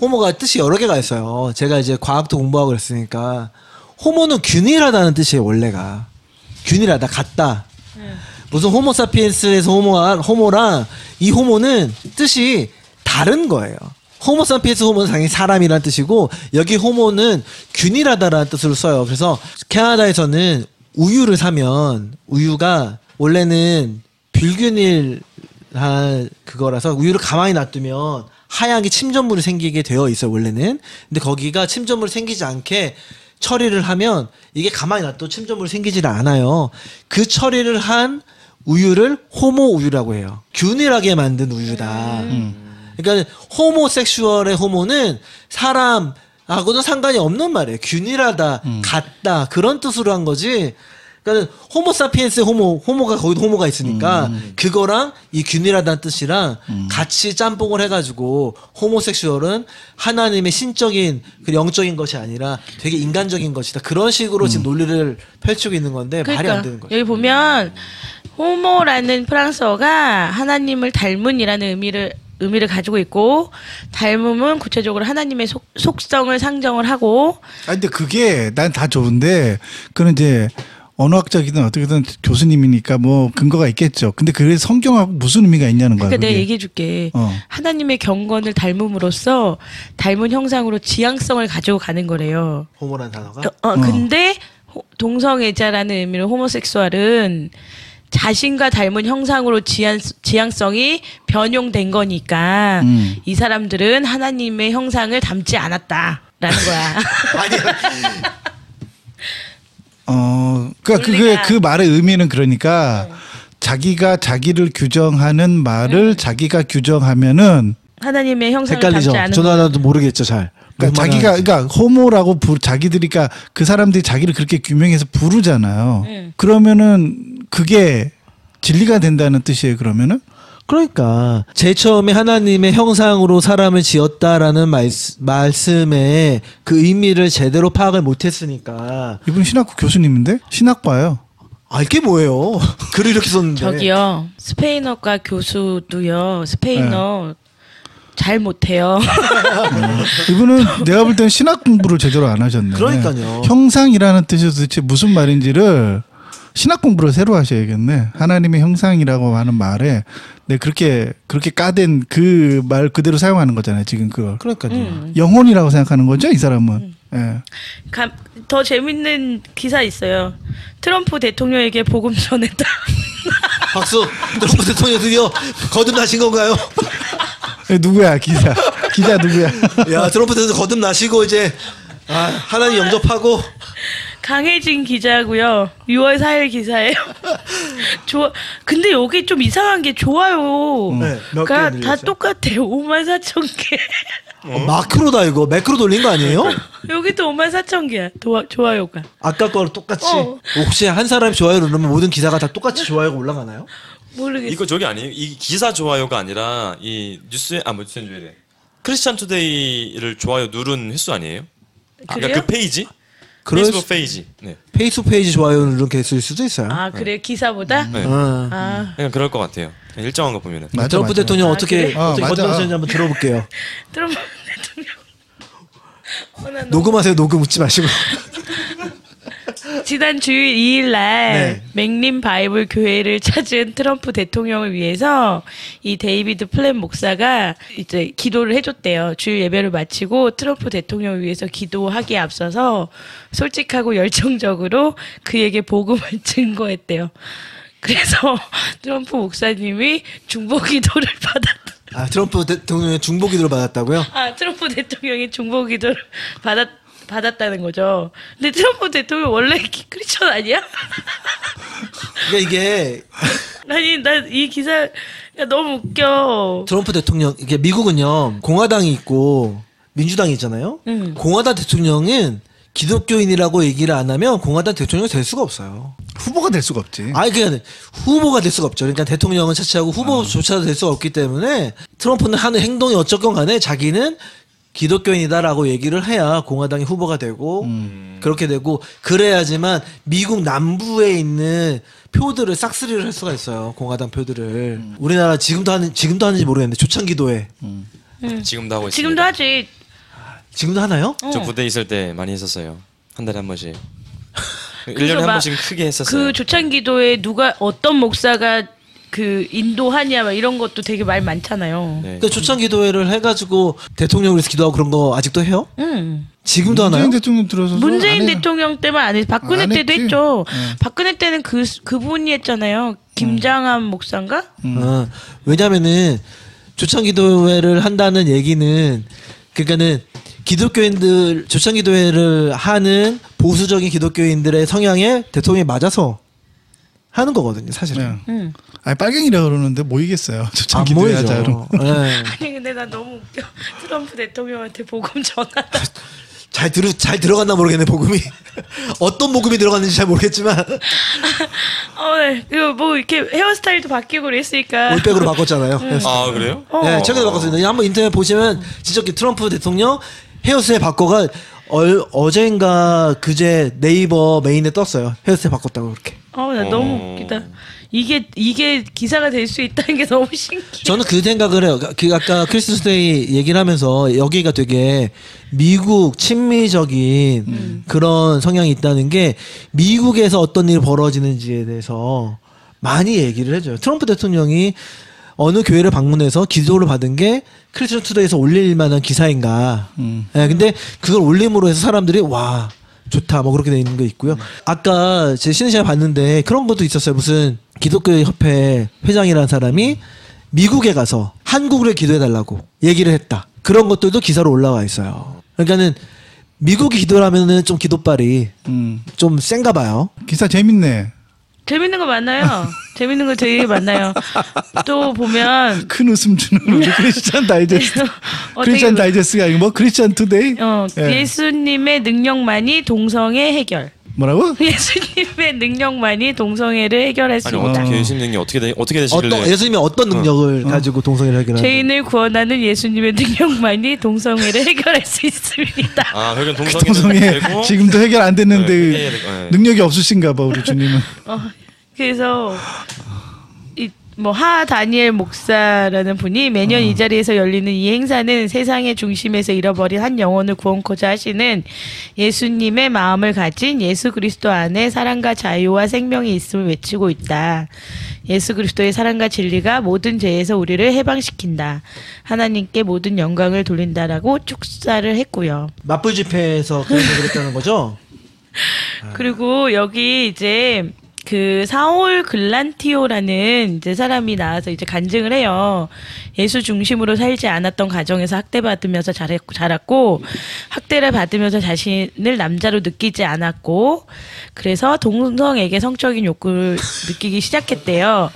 호모가 뜻이 여러 개가 있어요. 제가 이제 과학도 공부하고 그랬으니까 호모는 균일하다는 뜻이에요. 원래가 균일하다, 같다. 무슨 호모사피엔스에서 호모랑 이 호모는 뜻이 다른 거예요. 호모사피엔스 호모는 당연히 사람이라는 뜻이고 여기 호모는 균일하다라는 뜻으로 써요. 그래서 캐나다에서는 우유를 사면 우유가 원래는 불균일한 그거라서 우유를 가만히 놔두면 하얗게 침전물이 생기게 되어 있어요. 원래는. 근데 거기가 침전물이 생기지 않게 처리를 하면 이게 가만히 놔둬도 침전물이 생기지를 않아요. 그 처리를 한 우유를 호모 우유라고 해요. 균일하게 만든 우유다. 그러니까 호모섹슈얼의 호모는 사람하고는 상관이 없는 말이에요. 균일하다, 같다 그런 뜻으로 한 거지. 그러니까 호모사피엔스의 호모가 거기도 호모가 있으니까 그거랑 이 균일하다는 뜻이랑 같이 짬뽕을 해가지고 호모섹슈얼은 하나님의 신적인 그 영적인 것이 아니라 되게 인간적인 것이다. 그런 식으로 지금 논리를 펼치고 있는 건데 말이 안 되는 거죠. 여기 보면 호모라는 프랑스어가 하나님을 닮은이라는 의미를 가지고 있고 닮음은 구체적으로 하나님의 속성을 상정을 하고. 아 근데 그게 난 다 좋은데 그는 이제 언어학적이든 어떻게든 교수님이니까 뭐 근거가 있겠죠. 근데 그게 성경하고 무슨 의미가 있냐는 거야. 그러니까 내가 얘기해 줄게. 하나님의 경건을 닮음으로써 닮은 형상으로 지향성을 가지고 가는 거래요. 호모라는 단어가? 근데 동성애자라는 의미로 호모섹수얼은 자신과 닮은 형상으로 지향성이 변용된 거니까 이 사람들은 하나님의 형상을 닮지 않았다라는 거야. 그러니까 그 말의 의미는 그러니까 자기가 자기를 규정하는 말을 자기가 규정하면은 하나님의 형상을 헷갈리죠. 닮지 않은 저는 하나도 모르겠죠, 잘. 그러니까 자기가 그러니까 호모라고 자기들이 그러니까 그 사람들이 자기를 그렇게 규명해서 부르잖아요. 그러면은 그게 진리가 된다는 뜻이에요. 그러면은 그러니까 제일 처음에 하나님의 형상으로 사람을 지었다라는 말씀에 그 의미를 제대로 파악을 못했으니까. 이분 신학교 교수님인데 신학과요. 아 이게 뭐예요? 글을 이렇게 썼는데. 저기요 스페인어과 교수도요 스페인어 잘 못해요. 이분은 내가 볼 때는 신학 공부를 제대로 안 하셨네. 그러니까요. 형상이라는 뜻이 도대체 무슨 말인지를 신학 공부를 새로 하셔야겠네. 하나님의 형상이라고 하는 말에 네 그렇게 까댄 그 말 그대로 사용하는 거잖아요. 지금 그걸. 그러니까요. 영혼이라고 생각하는 거죠, 이 사람은. 예. 더 재밌는 기사 있어요. 트럼프 대통령에게 복음 전했다. 박수. 트럼프 대통령 드디어 거듭나신 건가요? 누구야 기자 누구야? 야 트럼프 대통령 거듭나시고 이제 하나님 영접하고. 강혜진 기자고요. 6월 4일 기사예요. 근데 여기 좀 이상한 게 좋아요. 네, 몇 그러니까 개 다 늘렸어요? 똑같아요. 54,000개. 마크로다 이거. 매크로 돌린 거 아니에요? 여기도 54,000개야. 좋아요가. 아까 거랑 똑같이. 혹시 한 사람이 좋아요를 누르면 모든 기사가 다 똑같이 좋아요가 올라가나요? 모르겠어. 이거 저기 아니에요? 이 기사 좋아요가 아니라 이 뉴스에 뉴스에 크리스찬 투데이를 좋아요 누른 횟수 아니에요? 그래요? 그 페이지? 페이스북 페이지. 네. 페이스북 페이지 좋아요 누른 개수일 수도 있어요. 아 그래 기사보다? 네. 아 그냥 그럴 것 같아요. 그냥 일정한 거 보면은. 맞아, 트럼프 맞아. 대통령 어떻게 그래? 맞아. 거듭나셨는지 한번 들어볼게요. 트럼프 대통령. 녹음하세요. 녹음 웃지 마시고. 지난 주일 2일 날 네. 맥림 바이블 교회를 찾은 트럼프 대통령을 위해서 이 데이비드 플랜 목사가 이제 기도를 해줬대요. 주일 예배를 마치고 트럼프 대통령을 위해서 기도하기에 앞서서 솔직하고 열정적으로 그에게 복음을 증거했대요. 그래서 트럼프 목사님이 중보 기도를 받았다. 트럼프 대통령의 중보 기도를 받았다고요? 트럼프 대통령이 중보 기도를 받았다는 거죠. 근데 트럼프 대통령 원래 크리스천 아니야? 그러니까 이게 아니 난 이 기사 너무 웃겨. 트럼프 대통령 이게 미국은요 공화당이 있고 민주당이 있잖아요. 공화당 대통령은 기독교인이라고 얘기를 안 하면 공화당 대통령이 될 수가 없어요. 후보가 될 수가 없지. 그냥 후보가 될 수가 없죠. 그러니까 대통령은 차치하고 후보조차도 될 수가 없기 때문에 트럼프는 하는 행동이 어쨌건 간에 자기는 기독교인이다라고 얘기를 해야 공화당이 후보가 되고 그렇게 되고 그래야지만 미국 남부에 있는 표들을 싹쓸이를 할 수가 있어요. 공화당 표들을. 우리나라 지금도 하는지 모르겠는데 초창기도에 지금도 하고 있습니다. 지금도 하지. 지금도 하나요? 저 부대 있을 때 많이 했었어요. 한 달에 한 번씩. 1년에 그래서 한 막 번씩 크게 했었어요. 그 조찬기도에 누가 어떤 목사가 그 인도하냐 막 이런 것도 되게 말 많잖아요. 네. 그 초창 기도회를 해가지고 대통령을 위해서 기도하고 그런 거 아직도 해요? 지금도 하나요? 문재인 대통령 들어서 문재인 대통령 때만 안 했. 박근혜 안 때도 했지. 했죠. 네. 박근혜 때는 그분이 했잖아요. 김장한 목사인가? 왜냐면은 초창 기도회를 한다는 얘기는 그러니까는 기독교인들 초창 기도회를 하는 보수적인 기독교인들의 성향에 대통령이 맞아서 하는 거거든요, 사실은. 네. 아니 빨갱이라 그러는데 모이겠어요. 안 초창기도 모이죠. 하자 그럼. 네. 아니 근데 나 너무 웃겨. 트럼프 대통령한테 복음 전하다. 잘 들어갔나 모르겠네, 복음이. 어떤 복음이 들어갔는지 잘 모르겠지만 네. 이거 뭐 이렇게 헤어스타일도 바뀌고 그랬으니까. 올백으로 바꿨잖아요. 아 그래요? 네, 최근에 바꿨습니다. 한번 인터넷 보시면 진짜 트럼프 대통령 헤어스타일 바꿔가 어제인가 그제 네이버 메인에 떴어요. 헤어스타일 바꿨다고 그렇게. 나 너무 웃기다. 이게 기사가 될 수 있다는 게 너무 신기해. 저는 그 생각을 해요. 그 아까 크리스토스데이 얘기를 하면서 여기가 되게 미국 친미적인 그런 성향이 있다는 게 미국에서 어떤 일이 벌어지는지에 대해서 많이 얘기를 해줘요. 트럼프 대통령이 어느 교회를 방문해서 기도를 받은 게 크리스천 투데이에서 올릴 만한 기사인가. 네, 근데 그걸 올림으로 해서 사람들이 와 좋다 뭐 그렇게 돼 있는 거 있고요. 아까 제 쉬는 시간에 봤는데 그런 것도 있었어요. 무슨 기독교 협회 회장이라는 사람이 미국에 가서 한국을 기도해 달라고 얘기를 했다. 그런 것들도 기사로 올라와 있어요. 그러니까는 미국이 기도를 하면은 좀 기도발이 좀 센가 봐요. 기사 재밌네. 재밌는 거 많아요. 재밌는 거 되게 많아요. 또 보면 큰 웃음 주는 우리 크리스찬 다이제스트. 되게 크리스찬 다이제스트가 아니고 뭐 크리스찬 투데이. 예. 예수님의 능력만이 동성애 해결. 뭐라고? 예수님의 능력만이 동성애를 해결할 수 아니 있다. 어떻게 예수님이 어떻게 되시길래? 예수님이 어떤 능력을 가지고 동성애를 해결하는? 죄인을 구원하는 예수님의 능력만이 동성애를 해결할 수 있습니다. 아 그러면 동성애 동성애는 되고 지금도 해결 안 됐는데 네, 능력이 없으신가 봐 우리 주님은. 그래서 뭐 하 다니엘 목사라는 분이 매년 이 자리에서 열리는 이 행사는 세상의 중심에서 잃어버린 한 영혼을 구원코자 하시는 예수님의 마음을 가진 예수 그리스도 안에 사랑과 자유와 생명이 있음을 외치고 있다. 예수 그리스도의 사랑과 진리가 모든 죄에서 우리를 해방시킨다. 하나님께 모든 영광을 돌린다라고 축사를 했고요. 맞불 집회에서 그런 얘기를 했다는 거죠? 그리고 여기 이제 그 사올 글란티오라는 이제 사람이 나와서 이제 간증을 해요. 예수 중심으로 살지 않았던 가정에서 학대받으면서 자랐고 학대를 받으면서 자신을 남자로 느끼지 않았고 그래서 동성에게 성적인 욕구를 느끼기 시작했대요.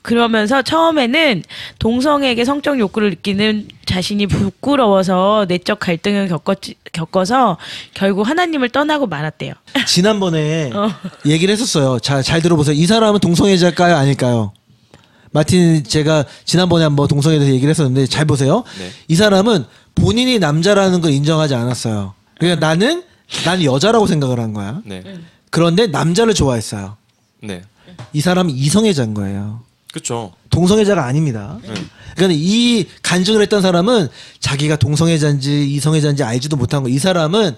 그러면서 처음에는 동성에게 성적 욕구를 느끼는 자신이 부끄러워서 내적 갈등을 겪어서 결국 하나님을 떠나고 말았대요. 지난번에 얘기를 했었어요. 잘 들어보세요. 이 사람은 동성애자일까요? 아닐까요? 마틴 제가 지난번에 한번 동성애에 대해서 얘기를 했었는데 잘 보세요. 네. 이 사람은 본인이 남자라는 걸 인정하지 않았어요. 그러니까 나는 여자라고 생각을 한 거야. 네. 그런데 남자를 좋아했어요. 네. 이 사람은 이성애자인 거예요. 그렇죠. 동성애자가 아닙니다. 그러니까 이 간증을 했던 사람은 자기가 동성애자인지 이성애자인지 알지도 못한 거. 이 사람은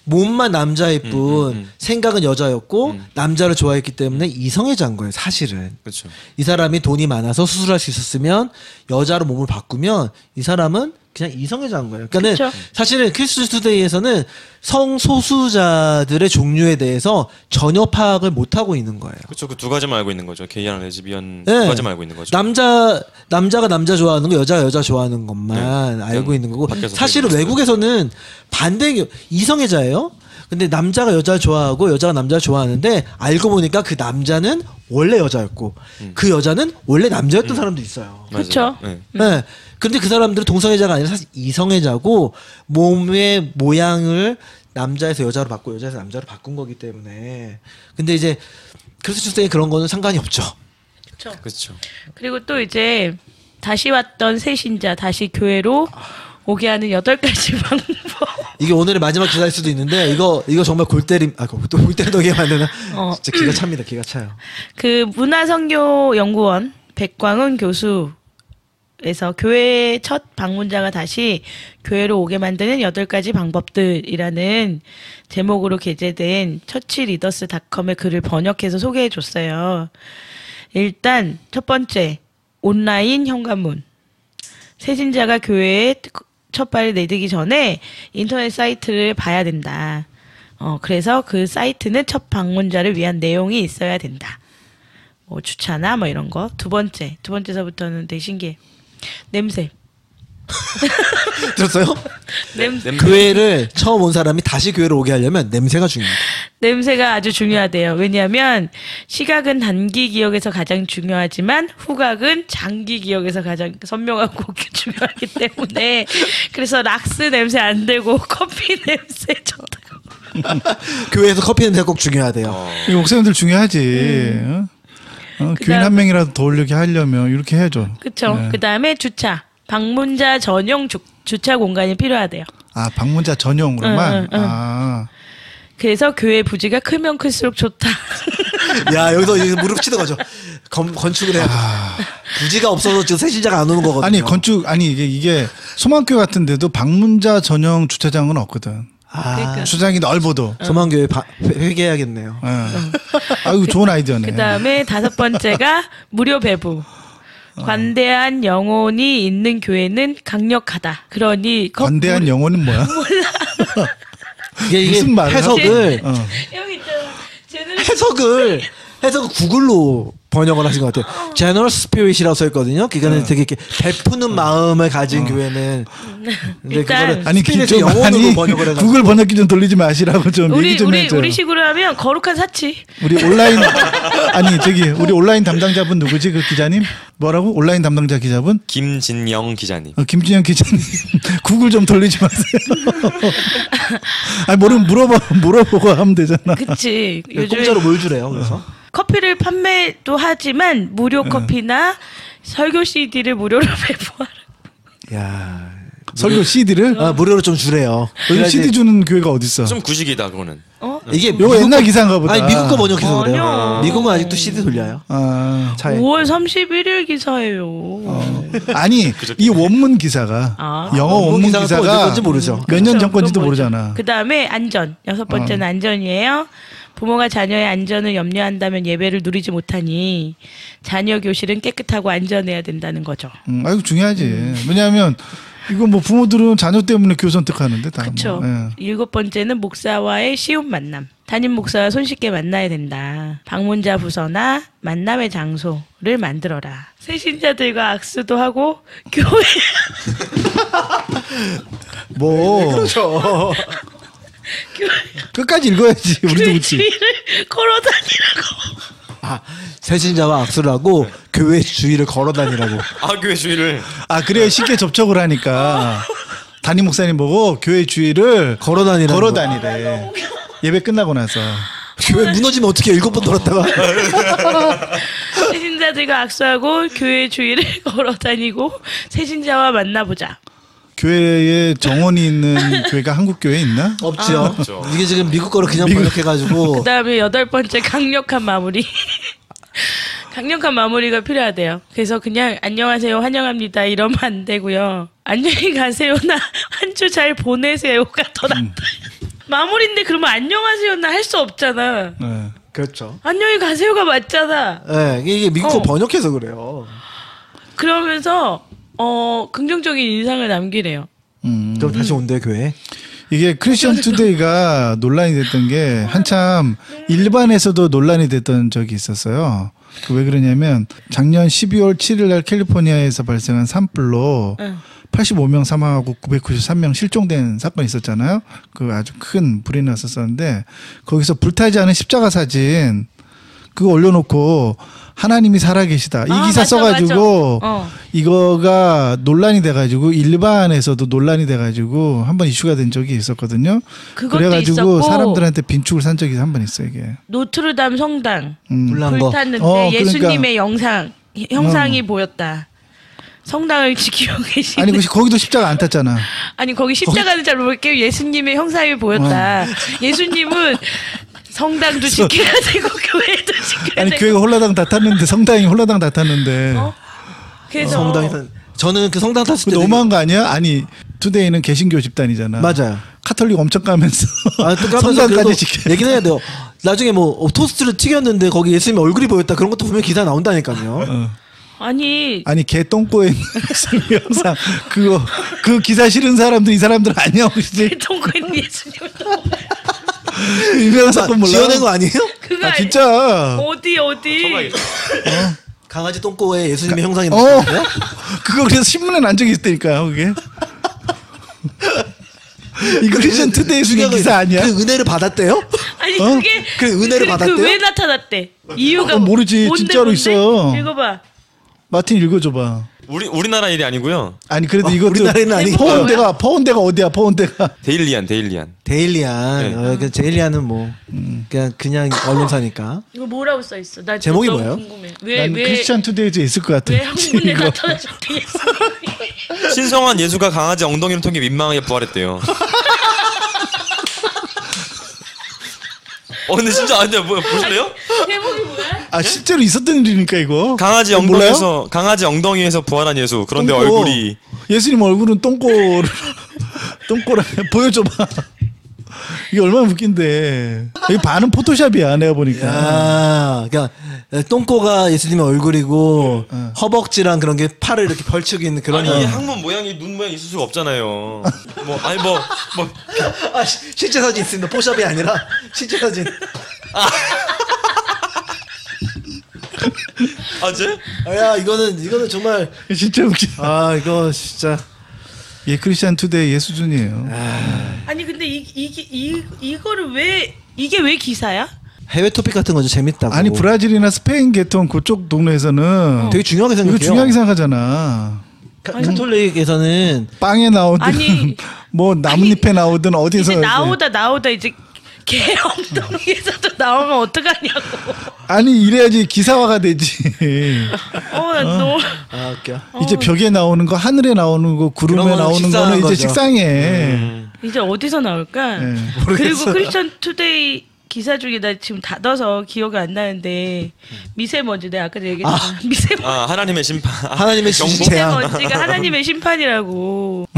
몸만 남자일 뿐 생각은 여자였고 남자를 좋아했기 때문에 이성애자인 거예요. 사실은. 그렇죠. 이 사람이 돈이 많아서 수술할 수 있었으면 여자로 몸을 바꾸면 이 사람은 그냥 이성애자인 거예요. 그러니까는 그쵸. 사실은 크리스tus 투데이에서는 성소수자들의 종류에 대해서 전혀 파악을 못 하고 있는 거예요. 그렇죠. 그 두 가지만 알고 있는 거죠. 게이랑 레즈비언 네. 두 가지만 알고 있는 거죠. 남자가 남자 좋아하는 거, 여자가 여자 좋아하는 것만 네. 알고 있는 거고. 밖에서 사실은 되게 외국에서는 반대 이성애자예요. 근데 남자가 여자를 좋아하고 여자가 남자를 좋아하는데 알고 보니까 그 남자는 원래 여자였고 그 여자는 원래 남자였던 사람도 있어요. 맞아요. 그쵸. 네. 네. 근데 그 사람들은 동성애자가 아니라 사실 이성애자고 몸의 모양을 남자에서 여자로 바꾸고 여자에서 남자로 바꾼 거기 때문에. 근데 이제 크리스천에 그런 거는 상관이 없죠. 그렇죠. 그렇죠. 그리고 또 이제 다시 왔던 새 신자 다시 교회로 오게 하는 8가지 방법. 이게 오늘의 마지막 기사일 수도 있는데 이거 정말 골 때림 또 골 때리게 만드는 진짜 기가 찹니다. 기가 차요. 그 문화선교연구원 백광은 교수 그래서 교회 첫 방문자가 다시 교회로 오게 만드는 8가지 방법들이라는 제목으로 게재된 처치리더스닷컴의 글을 번역해서 소개해 줬어요. 일단 첫 번째, 온라인 현관문. 새신자가 교회에 첫 발을 내디기 전에 인터넷 사이트를 봐야 된다. 그래서 그 사이트는 첫 방문자를 위한 내용이 있어야 된다. 뭐 주차나 뭐 이런 거. 두 번째서부터는 되게 신기해. 냄새. 들었어요? 냄새. 교회를 처음 온 사람이 다시 교회로 오게 하려면 냄새가 중요합니다. 냄새가 아주 중요하대요. 왜냐하면 시각은 단기 기억에서 가장 중요하지만 후각은 장기 기억에서 가장 선명하고 중요하기 때문에 그래서 락스 냄새 안 되고 커피 냄새 좋다고. 교회에서 커피 냄새가 꼭 중요하대요. 이 목사님들 중요하지. 교인 한 명이라도 더 오려게 하려면 이렇게 해야죠. 그렇죠. 네. 그다음에 주차. 방문자 전용 주차 공간이 필요하대요. 아, 방문자 전용으로만. 아. 그래서 교회 부지가 크면 클수록 좋다. 야, 여기서 무릎 치는 거죠. 건축을 해야 돼. 부지가 없어서 지금 새신자가 안 오는 거거든요. 아니 이게 소망교회 같은 데도 방문자 전용 주차장은 없거든. 그러니까. 주차장이 넓어도. 소망교회 회개해야겠네요. 아이고, 좋은 아이디어네. 그다음에 5번째가 무료 배부. 관대한 영혼이 있는 교회는 강력하다. 그러니 관대한 영혼은 뭐야? 이게 무슨 말을 해석을 여기 있잖아. 쟤는 해석을 구글로 번역을 하신 것 같아요. Generous Spirit이라고 써있거든요. 그거는 되게 이렇게 베푸는 마음을 가진 교회는. 근데 일단 그거를 아니 스피릿을 영혼으로 아니 번역을 해가지고. 구글 번역기 좀 돌리지 마시라고 좀 얘기 좀 해줘요. 우리 식으로 하면 거룩한 사치. 우리 온라인 우리 온라인 담당자분 누구지 그 기자님? 뭐라고? 온라인 담당자 기자분? 김진영 기자님. 김진영 기자님 구글 좀 돌리지 마세요. 아니 모르면 물어보고 하면 되잖아. 그치. 요즘에 공짜로 뭘 주래요. 그래서 커피를 판매도 하지만 무료 커피나 설교 CD를 무료로 배부하라. 야 설교 CD를 무료로 좀 주래요. 요즘 CD 주는 교회가 어딨어? 좀 구식이다 그거는. 이게 요거 옛날 기사인가 보다. 아니 미국 거 번역해서 그래요. 아니요. 미국은 아직도 CD 돌려요. 차에. 5월 31일 기사예요. 아니 이 원문 기사가 영어 원문 기사가 또 기사가 어디 건지 모르죠. 몇 년 전 건지도 그건 뭐죠? 모르잖아. 그 다음에 안전. 6번째는 안전이에요. 부모가 자녀의 안전을 염려한다면 예배를 누리지 못하니 자녀 교실은 깨끗하고 안전해야 된다는 거죠. 아이고 중요하지. 왜냐하면 이거 뭐 부모들은 자녀 때문에 교회 선택하는데 다. 그렇죠. 뭐, 예. 7번째는 목사와의 쉬운 만남. 담임 목사와 손쉽게 만나야 된다. 방문자 부서나 만남의 장소를 만들어라. 새신자들과 악수도 하고 교회 뭐 그렇죠. 끝까지 읽어야지. 우리도 그렇지. 주위를 걸어다니라고. 새신자와 악수를 하고 교회 주위를 걸어 다니라고. 교회 주의를. 그래야 쉽게 접촉을 하니까 담임 목사님 보고 교회 주위를 걸어 다니라고. 걸어 다니래. 예배 끝나고 나서. 교회 무너지면 어떻게 7번 돌았다가. 새신자들과 악수하고 교회 주위를 걸어다니고 새신자와 만나보자. 교회에 정원이 있는 교회가 한국 교회에 있나? 없죠. 없죠. 이게 지금 미국 거로 그냥 번역해가지고. 그 다음에 8번째 강력한 마무리. 강력한 마무리가 필요하대요. 그래서 그냥 안녕하세요, 환영합니다 이러면 안 되고요. 안녕히 가세요나 한 주 잘 보내세요가 더 낫다. 마무리인데 그러면 안녕하세요나 할 수 없잖아. 네. 그렇죠. 안녕히 가세요가 맞잖아. 네, 이게 미국 거 번역해서 그래요. 그러면서 긍정적인 인상을 남기래요. 그럼 다시 온대요, 교회. 이게 크리스천 투데이가 논란이 됐던 게 한참 일반에서도 논란이 됐던 적이 있었어요. 왜 그러냐면 작년 12월 7일 날 캘리포니아에서 발생한 산불로 85명 사망하고 993명 실종된 사건이 있었잖아요. 그 아주 큰 불이 났었었는데 거기서 불타지 않은 십자가 사진 그거 올려놓고 하나님이 살아계시다. 이 기사 맞아, 써가지고 맞아. 이거가 논란이 돼가지고 일반에서도 논란이 돼가지고 한번 이슈가 된 적이 있었거든요. 그것도 그래가지고 있었고, 사람들한테 빈축을 산 적이 한 번 있어요. 이게. 노트르담 성당 불난 거. 불탔는데 그러니까. 예수님의 형상이 보였다. 성당을 지키고 계신. 아니 거기도 십자가 안 탔잖아. 아니 거기 십자가는 잘 모르겠고 예수님의 형상이 보였다. 예수님은 성당도 지켜야 되고 교회도 지켜야 아니 되고. 교회가 홀라당 다 탔는데 성당이 홀라당 다 탔는데. 그래서 성당이 저는 그 성당 탔을 그 때 너무한 거 아니야? 아니 투데이는 개신교 집단이잖아. 맞아요. 카톨릭 엄청 까면서 또 까면서 성당까지 그래도 지켜. 얘기는 해야 돼요. 나중에 뭐 토스트를 튀겼는데 거기 예수님 얼굴이 보였다 그런 것도 분명 기사 나온다니까요. 아니 개 똥꼬에 있는 영상 그거 그 기사 실은 사람들 이 사람들 아니야 혹시? 통고 있는 예수님. 유명한 사건 몰라? 지어낸 거 아니에요? 그거 아 진짜. 어디 강아지 똥꼬에 예수님의 형상이 어. 나왔어요? 그거 그래서 신문에 난 적이 있다니까요 그게. 이 크리스천 투데이 중에 기사 아니야? 그 은혜를 받았대요? 아니 어? 그게 그 은혜를 받았대요? 왜 나타났대? 이유가 모르지. 뭔데, 진짜로 뭔데? 있어요. 읽어봐. 마틴 읽어줘봐. 우리나라 일이 아니고요. 아니 그래도 이것도 우리나라에는 아니고 포온대가 어디야? 포온대가. 데일리안. 데일리안. 네. 그 데일리안은 뭐 그냥 언론사니까. 이거 뭐라고 써 있어? 나 제목이 너무 뭐예요? 궁금해. 난 크리스천 투데이에 있을 것 같아. 왜 한국에 이거. 나타나셨대? 신성한 예수가 강아지 엉덩이를 통해 민망하게 부활했대요. 근데 진짜 아니야 보실래요? 제목이 뭐야? 아 실제로 있었던 일이니까 이거. 강아지 몰라요? 엉덩이에서 부활한 예수. 그런데 똥꼬. 얼굴이 예수님 얼굴은 똥꼬를 똥꼬라 보여줘봐. 이게 얼마나 웃긴데. 이 반은 포토샵이야 내가 보니까. 야, 그러니까 똥꼬가 예수님의 얼굴이고 허벅지랑 그런 게 팔을 이렇게 벌치고 있는 그런. 아니 항문 모양이 눈 모양 있을 수가 없잖아요. 실제 사진 있습니다. 포샵이 아니라 실제 사진. 제? 야, 이거는 정말. 진짜 웃기다. 이거 진짜. 예 크리스천 투데이의 수준이에요. 아니 근데 이거를 왜 이게 왜 기사야? 해외 토픽 같은 거죠. 재밌다고. 아니 브라질이나 스페인 계통 그쪽 동네에서는 되게 중요하게 이거 생각해요. 중요하게 생각하잖아. 카톨릭에서는 빵에 나오든 아니, 뭐 나뭇잎에 나오든 어디서 이제 나오다 이제 개 엉덩이에서도 나오면 어떡하냐고. 아니 이래야지 기사화가 되지. 나 너무 웃겨. 이제 벽에 나오는 거, 하늘에 나오는 거, 구름에 그런 거는 나오는 식상한 거는 이제 거죠. 식상해. 이제 어디서 나올까? 네, 그리고 크리스천 투데이 기사 중에 나 지금 닫아서 기억이 안 나는데 미세먼지 내가 아까 얘기했잖아. 미세먼지. 하나님의 심판. 하나님의 재앙. 미세먼지가 하나님의 심판이라고.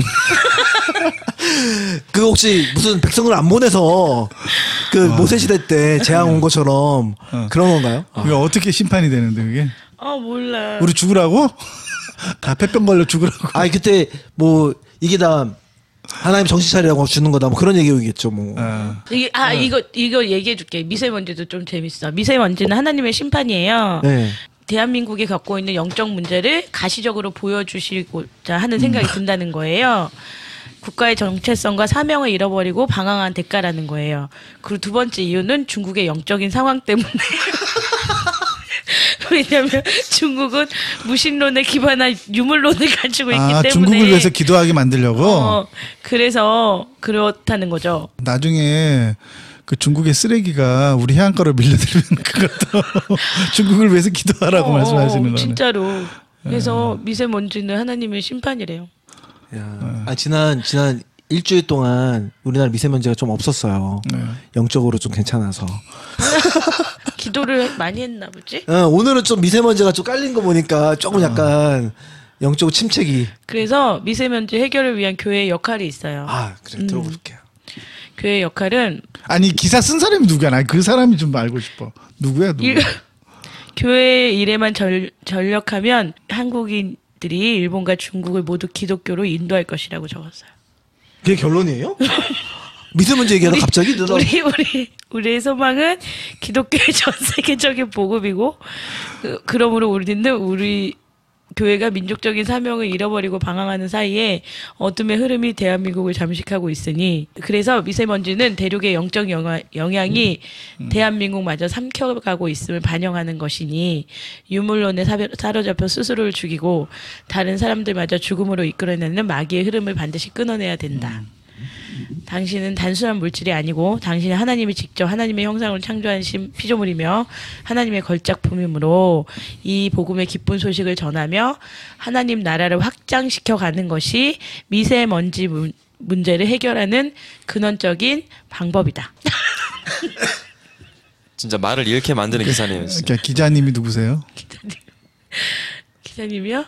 그 혹시 무슨 백성을 안 보내서 그 모세 시대 때 재앙 온 것처럼 그런 건가요? 그게 어떻게 심판이 되는데 그게? 몰라. 우리 죽으라고? 다 폐병 걸려 죽으라고? 그때 뭐 이게 다 하나님 정신 차리라고 주는 거다 뭐 그런 얘기겠죠 뭐. 이거 얘기해 줄게. 미세먼지도 좀 재밌어. 미세먼지는 하나님의 심판이에요. 네. 대한민국이 겪고 있는 영적 문제를 가시적으로 보여주시고자 하는 생각이 든다는 거예요. 국가의 정체성과 사명을 잃어버리고 방황한 대가라는 거예요. 그리고 두 번째 이유는 중국의 영적인 상황 때문에. 왜냐하면 중국은 무신론에 기반한 유물론을 가지고 있기 때문에. 중국을 위해서 기도하게 만들려고? 그래서 그렇다는 거죠. 나중에 그 중국의 쓰레기가 우리 해안가로 밀려들면 그것도 중국을 위해서 기도하라고 말씀하시는 거네. 진짜로. 그래서 미세먼지는 하나님의 심판이래요. 지난 일주일 동안 우리나라 미세먼지가 좀 없었어요. 영적으로 좀 괜찮아서. 기도를 많이 했나 보지? 오늘은 좀 미세먼지가 좀 깔린 거 보니까 조금 약간 영적 침체기. 그래서 미세먼지 해결을 위한 교회의 역할이 있어요. 그래 들어볼게요. 교회의 역할은 아니 기사 쓴 사람이 누구야? 나 그 사람이 좀 알고 싶어. 누구야 누구? 교회의 일에만 전력하면 한국인들이 일본과 중국을 모두 기독교로 인도할 것이라고 적었어요. 그게 결론이에요? 미세먼지 얘기하다 갑자기 늘어. 우리의 소망은 기독교의 전 세계적인 복음이고 그러므로 우리는 우리 교회가 민족적인 사명을 잃어버리고 방황하는 사이에 어둠의 흐름이 대한민국을 잠식하고 있으니 그래서 미세먼지는 대륙의 영적 영향이 대한민국마저 삼켜가고 있음을 반영하는 것이니 유물론에 사로잡혀 스스로를 죽이고 다른 사람들마저 죽음으로 이끌어내는 마귀의 흐름을 반드시 끊어내야 된다. 당신은 단순한 물질이 아니고 당신은 하나님이 직접 하나님의 형상으로 창조하신 피조물이며 하나님의 걸작품이므로 이 복음의 기쁜 소식을 전하며 하나님 나라를 확장시켜 가는 것이 미세먼지 문제를 해결하는 근원적인 방법이다. 진짜 말을 잃게 만드는 기사네요. 진짜. 기자님이 누구세요? 기자님이요?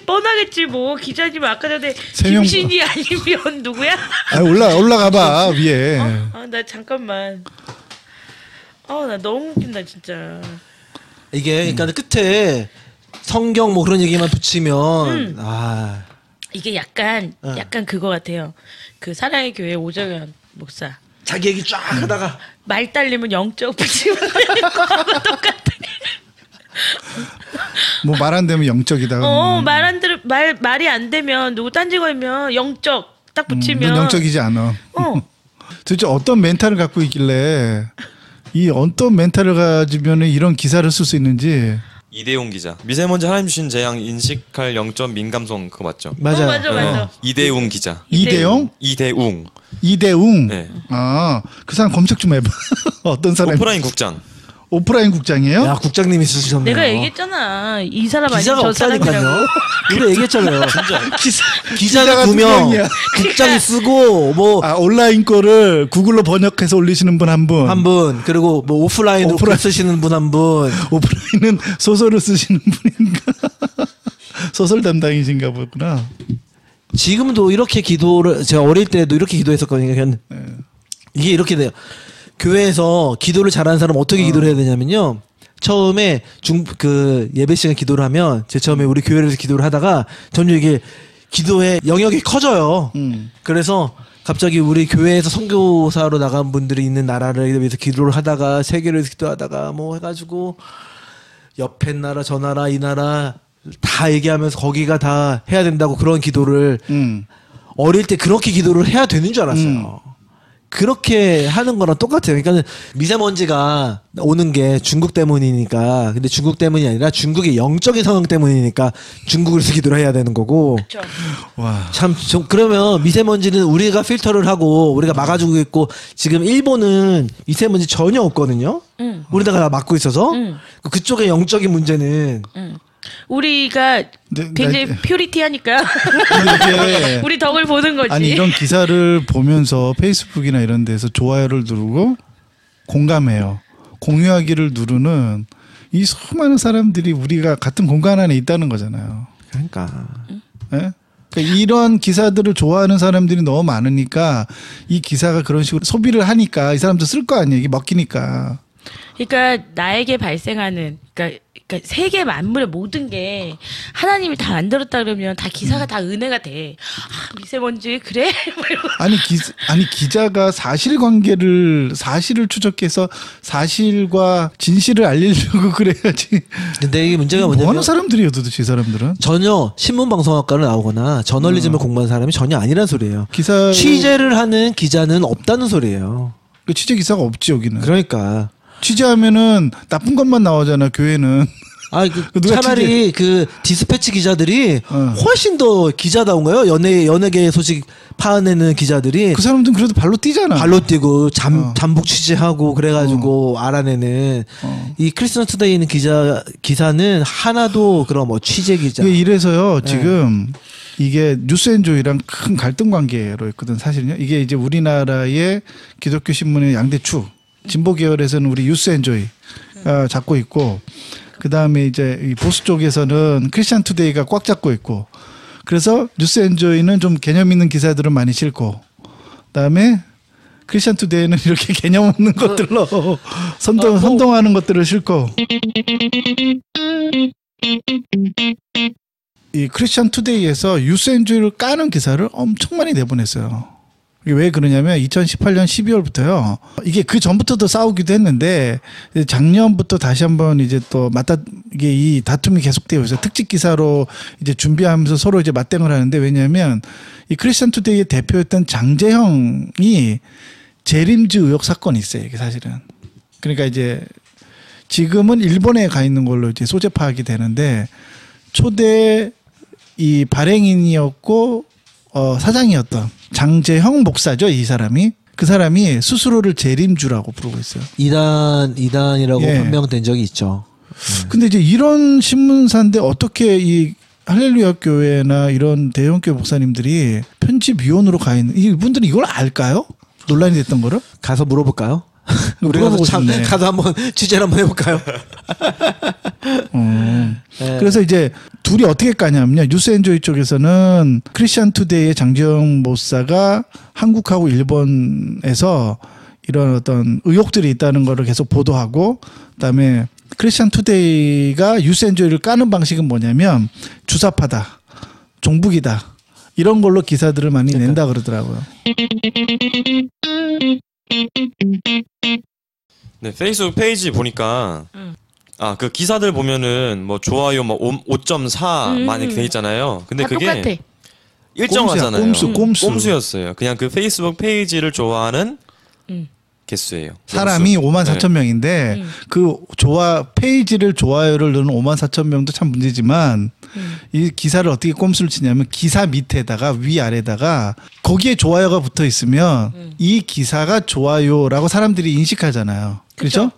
뻔하겠지 뭐. 기자님 아까 전에 세 명- 김신이 아니면 누구야? 아, 올라가봐 위에. 나 잠깐만. 나 너무 웃긴다 진짜. 이게 그러니까 끝에 성경 뭐 그런 얘기만 붙이면 이게 약간 그거 같아요. 그 사랑의 교회 오정현 목사. 자기 얘기 쫙 하다가 말 딸리면 영적 붙이면 되는 거하고 똑같아. 뭐 말 안 되면 영적이다. 말이 안 되면 누구 딴지 걸면 영적 딱 붙이면 넌 영적이지 않아. 어. 도대체 어떤 멘탈을 갖고 있길래 이 어떤 멘탈을 가지면 이런 기사를 쓸 수 있는지. 이대웅 기자. 미세먼지 하나님 주신 재앙 인식할 영적 민감성 그거 맞죠? 맞아요. 맞아. 이대웅 기자. 이대용? 이대웅. 네. 그 사람 검색 좀 해봐. 어떤 사람? 오프라인 국장. 오프라인 국장이에요? 야 국장님이 쓰셨네요. 내가 얘기했잖아. 이 사람 아니면 기자가 저 없다니까요. 사람이라고. 우리가 얘기했잖아요. 기자가 기자가 두 2명, 명이야. 국장이 쓰고 뭐 온라인 거를 구글로 번역해서 올리시는 분 한 분. 한 분, 그리고 뭐 오프라인으로 글 쓰시는 분 한 분. 오프라인은 소설을 쓰시는 분인가? 소설 담당이신가 보구나. 지금도 이렇게 기도를 제가 어릴 때도 이렇게 기도했었거든요. 그냥 이게 이렇게 돼요. 교회에서 기도를 잘하는 사람은 어떻게 기도를 해야 되냐면요. 처음에 그 예배 시간 기도를 하면 제 처음에 우리 교회에서 기도를 하다가 점점 이게 기도의 영역이 커져요. 그래서 갑자기 우리 교회에서 선교사로 나간 분들이 있는 나라를 위해서 기도를 하다가 세계를 위해서 기도하다가 뭐 해가지고 옆에 나라 저 나라 이 나라 다 얘기하면서 거기가 다 해야 된다고 그런 기도를 어릴 때 그렇게 기도를 해야 되는 줄 알았어요. 그렇게 하는 거랑 똑같아요. 그러니까 미세먼지가 오는 게 중국 때문이니까, 근데 중국 때문이 아니라 중국의 영적인 상황 때문이니까 중국에서 기도를 해야 되는 거고. 그렇죠. 와. 그러면 미세먼지는 우리가 필터를 하고 우리가 막아주고 있고, 지금 일본은 미세먼지 전혀 없거든요. 우리다가 다 막고 있어서 그쪽의 영적인 문제는 우리가 굉장히 퓨리티하니까 이게 우리 덕을 보는 거지. 아니 이런 기사를 보면서 페이스북이나 이런 데서 좋아요를 누르고 공감해요. 공유하기를 누르는 이 수많은 사람들이 우리가 같은 공간 안에 있다는 거잖아요. 그러니까. 예? 그러니까 이런 기사들을 좋아하는 사람들이 너무 많으니까 이 기사가 그런 식으로 소비를 하니까 이 사람도 쓸 거 아니에요. 이게 먹히니까. 그러니까 나에게 발생하는 그러니까 세계 만물의 모든 게 하나님이 다 만들었다 그러면 다 기사가 다 은혜가 돼. 미세먼지 그래? 아니 기자가 사실을 추적해서 사실과 진실을 알리려고 그래야지. 근데 이게 문제가 뭐 뭐냐면 하는 사람들이에요, 도대체 이 사람들은. 전혀 신문방송학과를 나오거나 저널리즘을 공부한 사람이 전혀 아니란 소리예요. 기사 취재를 하는 기자는 없다는 소리예요. 취재 기사가 없지 여기는. 그러니까. 취재하면은 나쁜 것만 나오잖아 교회는. 누가 차라리 그 디스패치 기자들이 훨씬 더 기자다운 거예요. 연예계 소식 파내는 기자들이. 그 사람들은 그래도 발로 뛰잖아. 발로 뛰고 잠복 취재하고 그래가지고 알아내는 이 크리스천 투데이 있는 기사는 하나도 그런 뭐 취재 기자. 이래서요 지금 이게 뉴스앤조이랑 큰 갈등 관계로 있거든 사실은요. 이게 이제 우리나라의 기독교 신문의 양대 축. 진보 계열에서는 우리 뉴스앤조이가 잡고 있고, 그 다음에 이제 이 보수 쪽에서는 크리스찬 투데이가 꽉 잡고 있고, 그래서 뉴스앤조이는 좀 개념 있는 기사들은 많이 싫고, 그다음에 크리스찬 투데이는 이렇게 개념 없는 것들로 선동하는 것들을 싫고. 이 크리스찬 투데이에서 뉴스앤조이를 까는 기사를 엄청 많이 내보냈어요. 이게 왜 그러냐면 2018년 12월부터요. 이게 그 전부터도 싸우기도 했는데 작년부터 다시 한번 이제 또 이게 이 다툼이 계속되고 있어요. 특집 기사로 이제 준비하면서 서로 이제 맞대응을 하는데, 왜냐하면 이 크리스천 투데이의 대표였던 장재형이 재림즈 의혹 사건이 있어요. 이게 사실은. 그러니까 이제 지금은 일본에 가 있는 걸로 이제 소재 파악이 되는데, 초대 이 발행인이었고 사장이었던 장재형 목사죠, 이 사람이. 그 사람이 스스로를 재림주라고 부르고 있어요. 이단이라고 판명된 적이 있죠. 근데 이제 이런 신문사인데 어떻게 이 할렐루야 교회나 이런 대형교회 목사님들이 편집위원으로 가 있는, 이분들은 이걸 알까요? 논란이 됐던 거를? 가서 물어볼까요? 우리 물어보고 싶네. 가서 한번 취재를 한번 해볼까요? 네. 그래서 이제 둘이 어떻게 까냐면요. 뉴스엔조이 쪽에서는 크리스찬 투데이의 장지영 목사가 한국하고 일본에서 이런 어떤 의혹들이 있다는 거를 계속 보도하고, 그다음에 크리스찬 투데이가 뉴스엔조이를 까는 방식은 뭐냐면 주사파다, 종북이다, 이런 걸로 기사들을 많이 낸다 그러더라고요. 네, 페이스북 페이지 보니까 그 기사들 보면은 뭐 좋아요 뭐 5.4 많이 돼 있잖아요. 근데 다 그게 똑같아. 일정하잖아요. 꼼수. 꼼수였어요. 그냥 그 페이스북 페이지를 좋아하는 개수예요. 사람이 명수. 5만 4천 명인데 그 페이지를 좋아요를 누르는 5만 4천 명도 참 문제지만 이 기사를 어떻게 꼼수를 치냐면 기사 밑에다가 위아래다가 거기에 좋아요가 붙어 있으면 이 기사가 좋아요라고 사람들이 인식하잖아요. 그렇죠?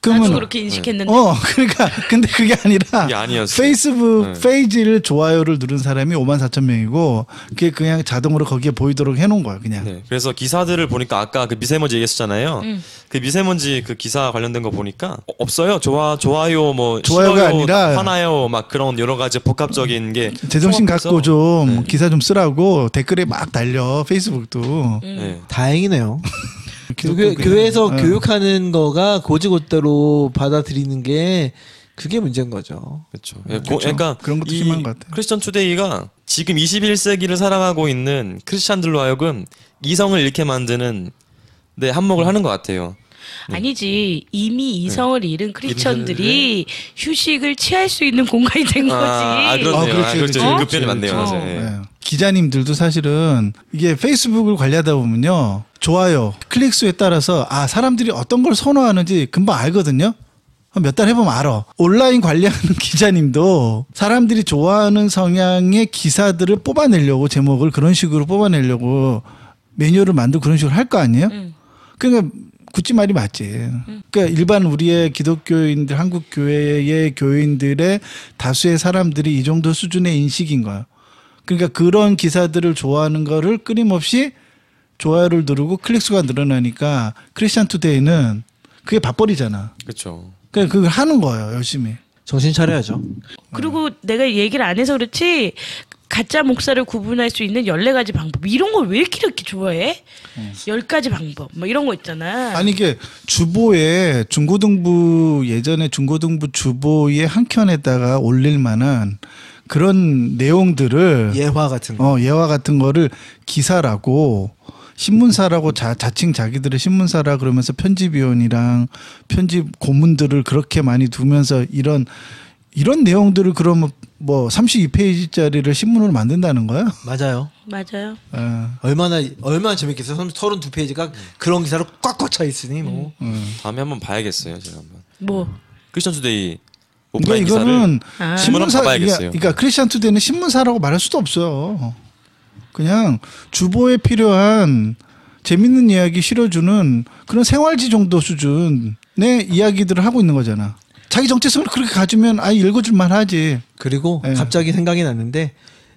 나도 그렇게 인식했는데. 그러니까 근데 그게 아니라 그게 아니었어요. 페이스북 페이지를 좋아요를 누른 사람이 5만 4천 명이고 그게 그냥 자동으로 거기에 보이도록 해놓은 거야 그냥. 네, 그래서 기사들을 보니까 아까 그 미세먼지 얘기했었잖아요. 그 미세먼지 그 기사 관련된 거 보니까 없어요. 좋아요 뭐 좋아요가 싫어요, 아니라 화나요 막 그런 여러 가지 복합적인 게 제정신 통합해서 갖고 좀 네. 기사 좀 쓰라고 댓글에 막 달려 페이스북도. 네. 다행이네요. 기독교 교회에서 네. 교육하는 거가 고지고대로 받아들이는 게 그게 문제인 거죠. 그렇죠. 그러니까 그런 것도 심한 것 같아요. 크리스천 투데이가 지금 21세기를 살아가고 있는 크리스찬들로 하여금 이성을 잃게 만드는 한몫을 하는 것 같아요. 아니지, 이미 이성을 잃은 크리스천들이 휴식을 취할 수 있는 공간이 된 거지. 그렇네요. 그렇지, 그렇죠. 그렇지. 그 표현이 맞네요. 그렇지. 맞아요. 예. 네. 기자님들도 사실은 이게 페이스북을 관리하다 보면요, 좋아요, 클릭수에 따라서 사람들이 어떤 걸 선호하는지 금방 알거든요. 몇 달 해보면 알아. 온라인 관리하는 기자님도 사람들이 좋아하는 성향의 기사들을 뽑아내려고, 제목을 그런 식으로 뽑아내려고 매뉴얼을 만들고 그런 식으로 할 거 아니에요? 그러니까 굳이 말이 맞지. 그러니까 일반 우리의 기독교인들, 한국 교회의 교인들의 다수의 사람들이 이 정도 수준의 인식인 거야. 그러니까 그런 기사들을 좋아하는 거를 끊임없이 좋아요를 누르고 클릭수가 늘어나니까 크리스찬 투데이는 그게 밥벌이잖아. 그렇죠. 그러니까 그걸 하는 거예요, 열심히. 정신 차려야죠. 그리고 내가 얘기를 안 해서 그렇지, 가짜 목사를 구분할 수 있는 14가지 방법, 이런 걸 왜 이렇게 좋아해? 10가지 방법 뭐 이런 거 있잖아. 아니 이게 주보에 예전에 중고등부 주보의 한 켠에다가 올릴 만한 그런 내용들을 예화 같은 거. 예화 같은 거를 기사라고, 신문사라고 자칭 자기들의 신문사라 그러면서 편집위원이랑 편집 고문들을 그렇게 많이 두면서 이런 내용들을 그러면 뭐 32페이지짜리를 신문으로 만든다는 거야? 맞아요. 맞아요. 얼마나 재밌겠어요. 32페이지가 그런 기사로 꽉꽉 차 있으니 뭐. 다음에 한번 봐야겠어요. 제가 한번. 뭐 크리스천 투데이 그러니까 오프라인 기사를 이거는 신문을 봐야겠어요. 그러니까 크리스찬 투데이는 신문사라고 말할 수도 없어요. 그냥 주보에 필요한 재밌는 이야기 실어주는 그런 생활지 정도 수준의 이야기들을 하고 있는 거잖아. 자기 정체성을 그렇게 가지면 읽어줄만 하지. 그리고 네. 갑자기 생각이 났는데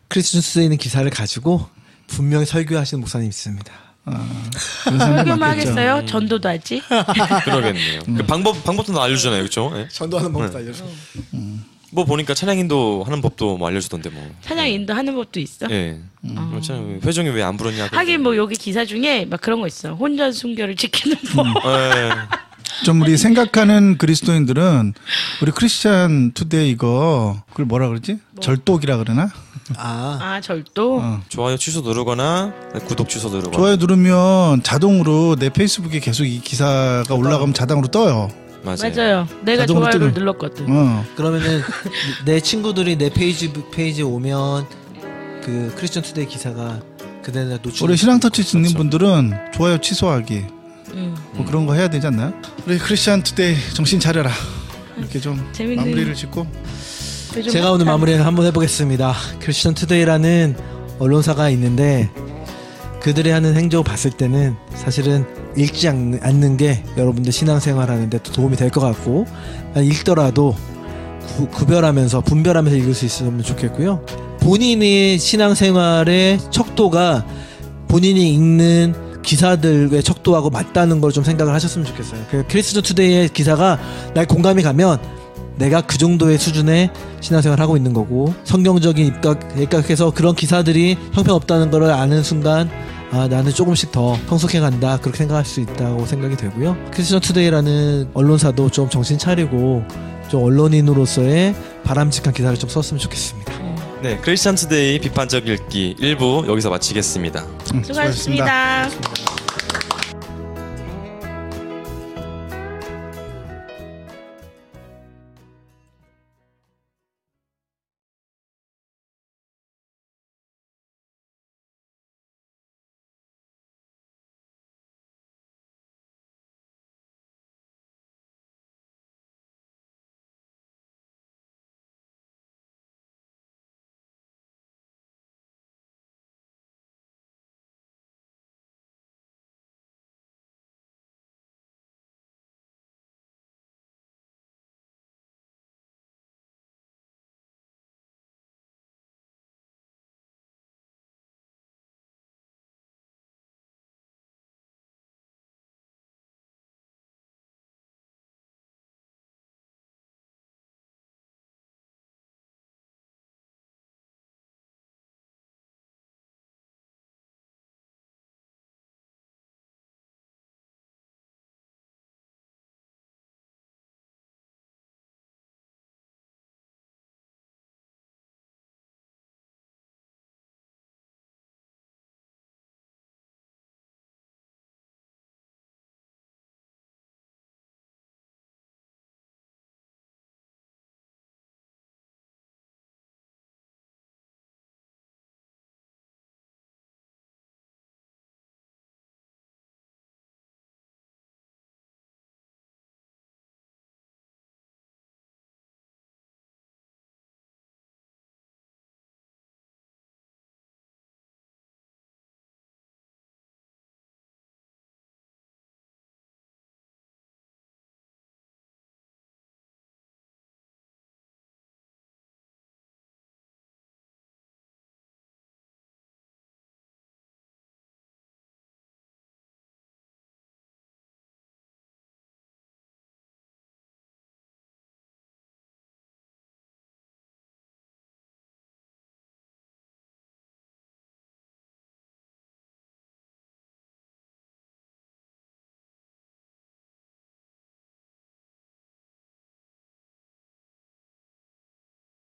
크리스천 투데이는 기사를 가지고 분명히 설교하시는 목사님 있습니다. 그런 사람이 설교만 많겠죠. 하겠어요? 전도도 하지? 그러겠네요. 그 방법도 다 알려주잖아요, 그렇죠? 예? 전도하는 법도 알려줘. 뭐 보니까 찬양 인도 하는 법도 뭐 알려주던데 뭐. 찬양 인도하는 법도 있어? 예. 찬양 회종이 왜 안 부르냐. 하긴 뭐 여기 기사 중에 막 그런 거 있어. 혼전 순결을 지키는 법. 예. 좀 우리 생각하는 그리스도인들은 우리 크리스찬 투데이 그걸 뭐라 그러지? 절독이라 그러나? 절도? 좋아요 취소 누르거나 구독 취소 누르거나. 좋아요 누르면 자동으로 내 페이스북에 계속 이 기사가 올라가면 자동으로 떠요. 맞아요. 내가 자동으로 좋아요를 뜨는- 눌렀거든. 그러면은 내 친구들이 내 페이지에 오면 그 크리스천 투데이 기사가 그대로 노출. 우리 신앙터치 듣는 그렇죠. 분들은 좋아요 취소하기 뭐 그런 거 해야 되지 않나요? 우리 크리스찬 투데이 정신 차려라. 이렇게 좀 재밌는- 마무리를 짓고 요즘 제가 오늘 핫한- 마무리를 한번 해보겠습니다. 크리스천 투데이라는 언론사가 있는데 그들이 하는 행적을 봤을 때는 사실은 읽지 않는 게 여러분들 신앙생활 하는데 또 도움이 될 것 같고, 읽더라도 구별하면서 분별하면서 읽을 수 있으면 좋겠고요. 본인의 신앙생활의 척도가 본인이 읽는 기사들의 척도하고 맞다는 걸 좀 생각을 하셨으면 좋겠어요. 그 크리스천 투데이의 기사가 날 공감이 가면 내가 그 정도의 수준의 신앙생활을 하고 있는 거고 성경적인 입각해서 그런 기사들이 형편없다는 걸 아는 순간 나는 조금씩 더 성숙해 간다 그렇게 생각할 수 있다고 생각이 되고요. 크리스천 투데이라는 언론사도 좀 정신 차리고 좀 언론인으로서의 바람직한 기사를 좀 썼으면 좋겠습니다. 네, 크리스찬 투데이 비판적 읽기 1부 여기서 마치겠습니다. 수고하셨습니다.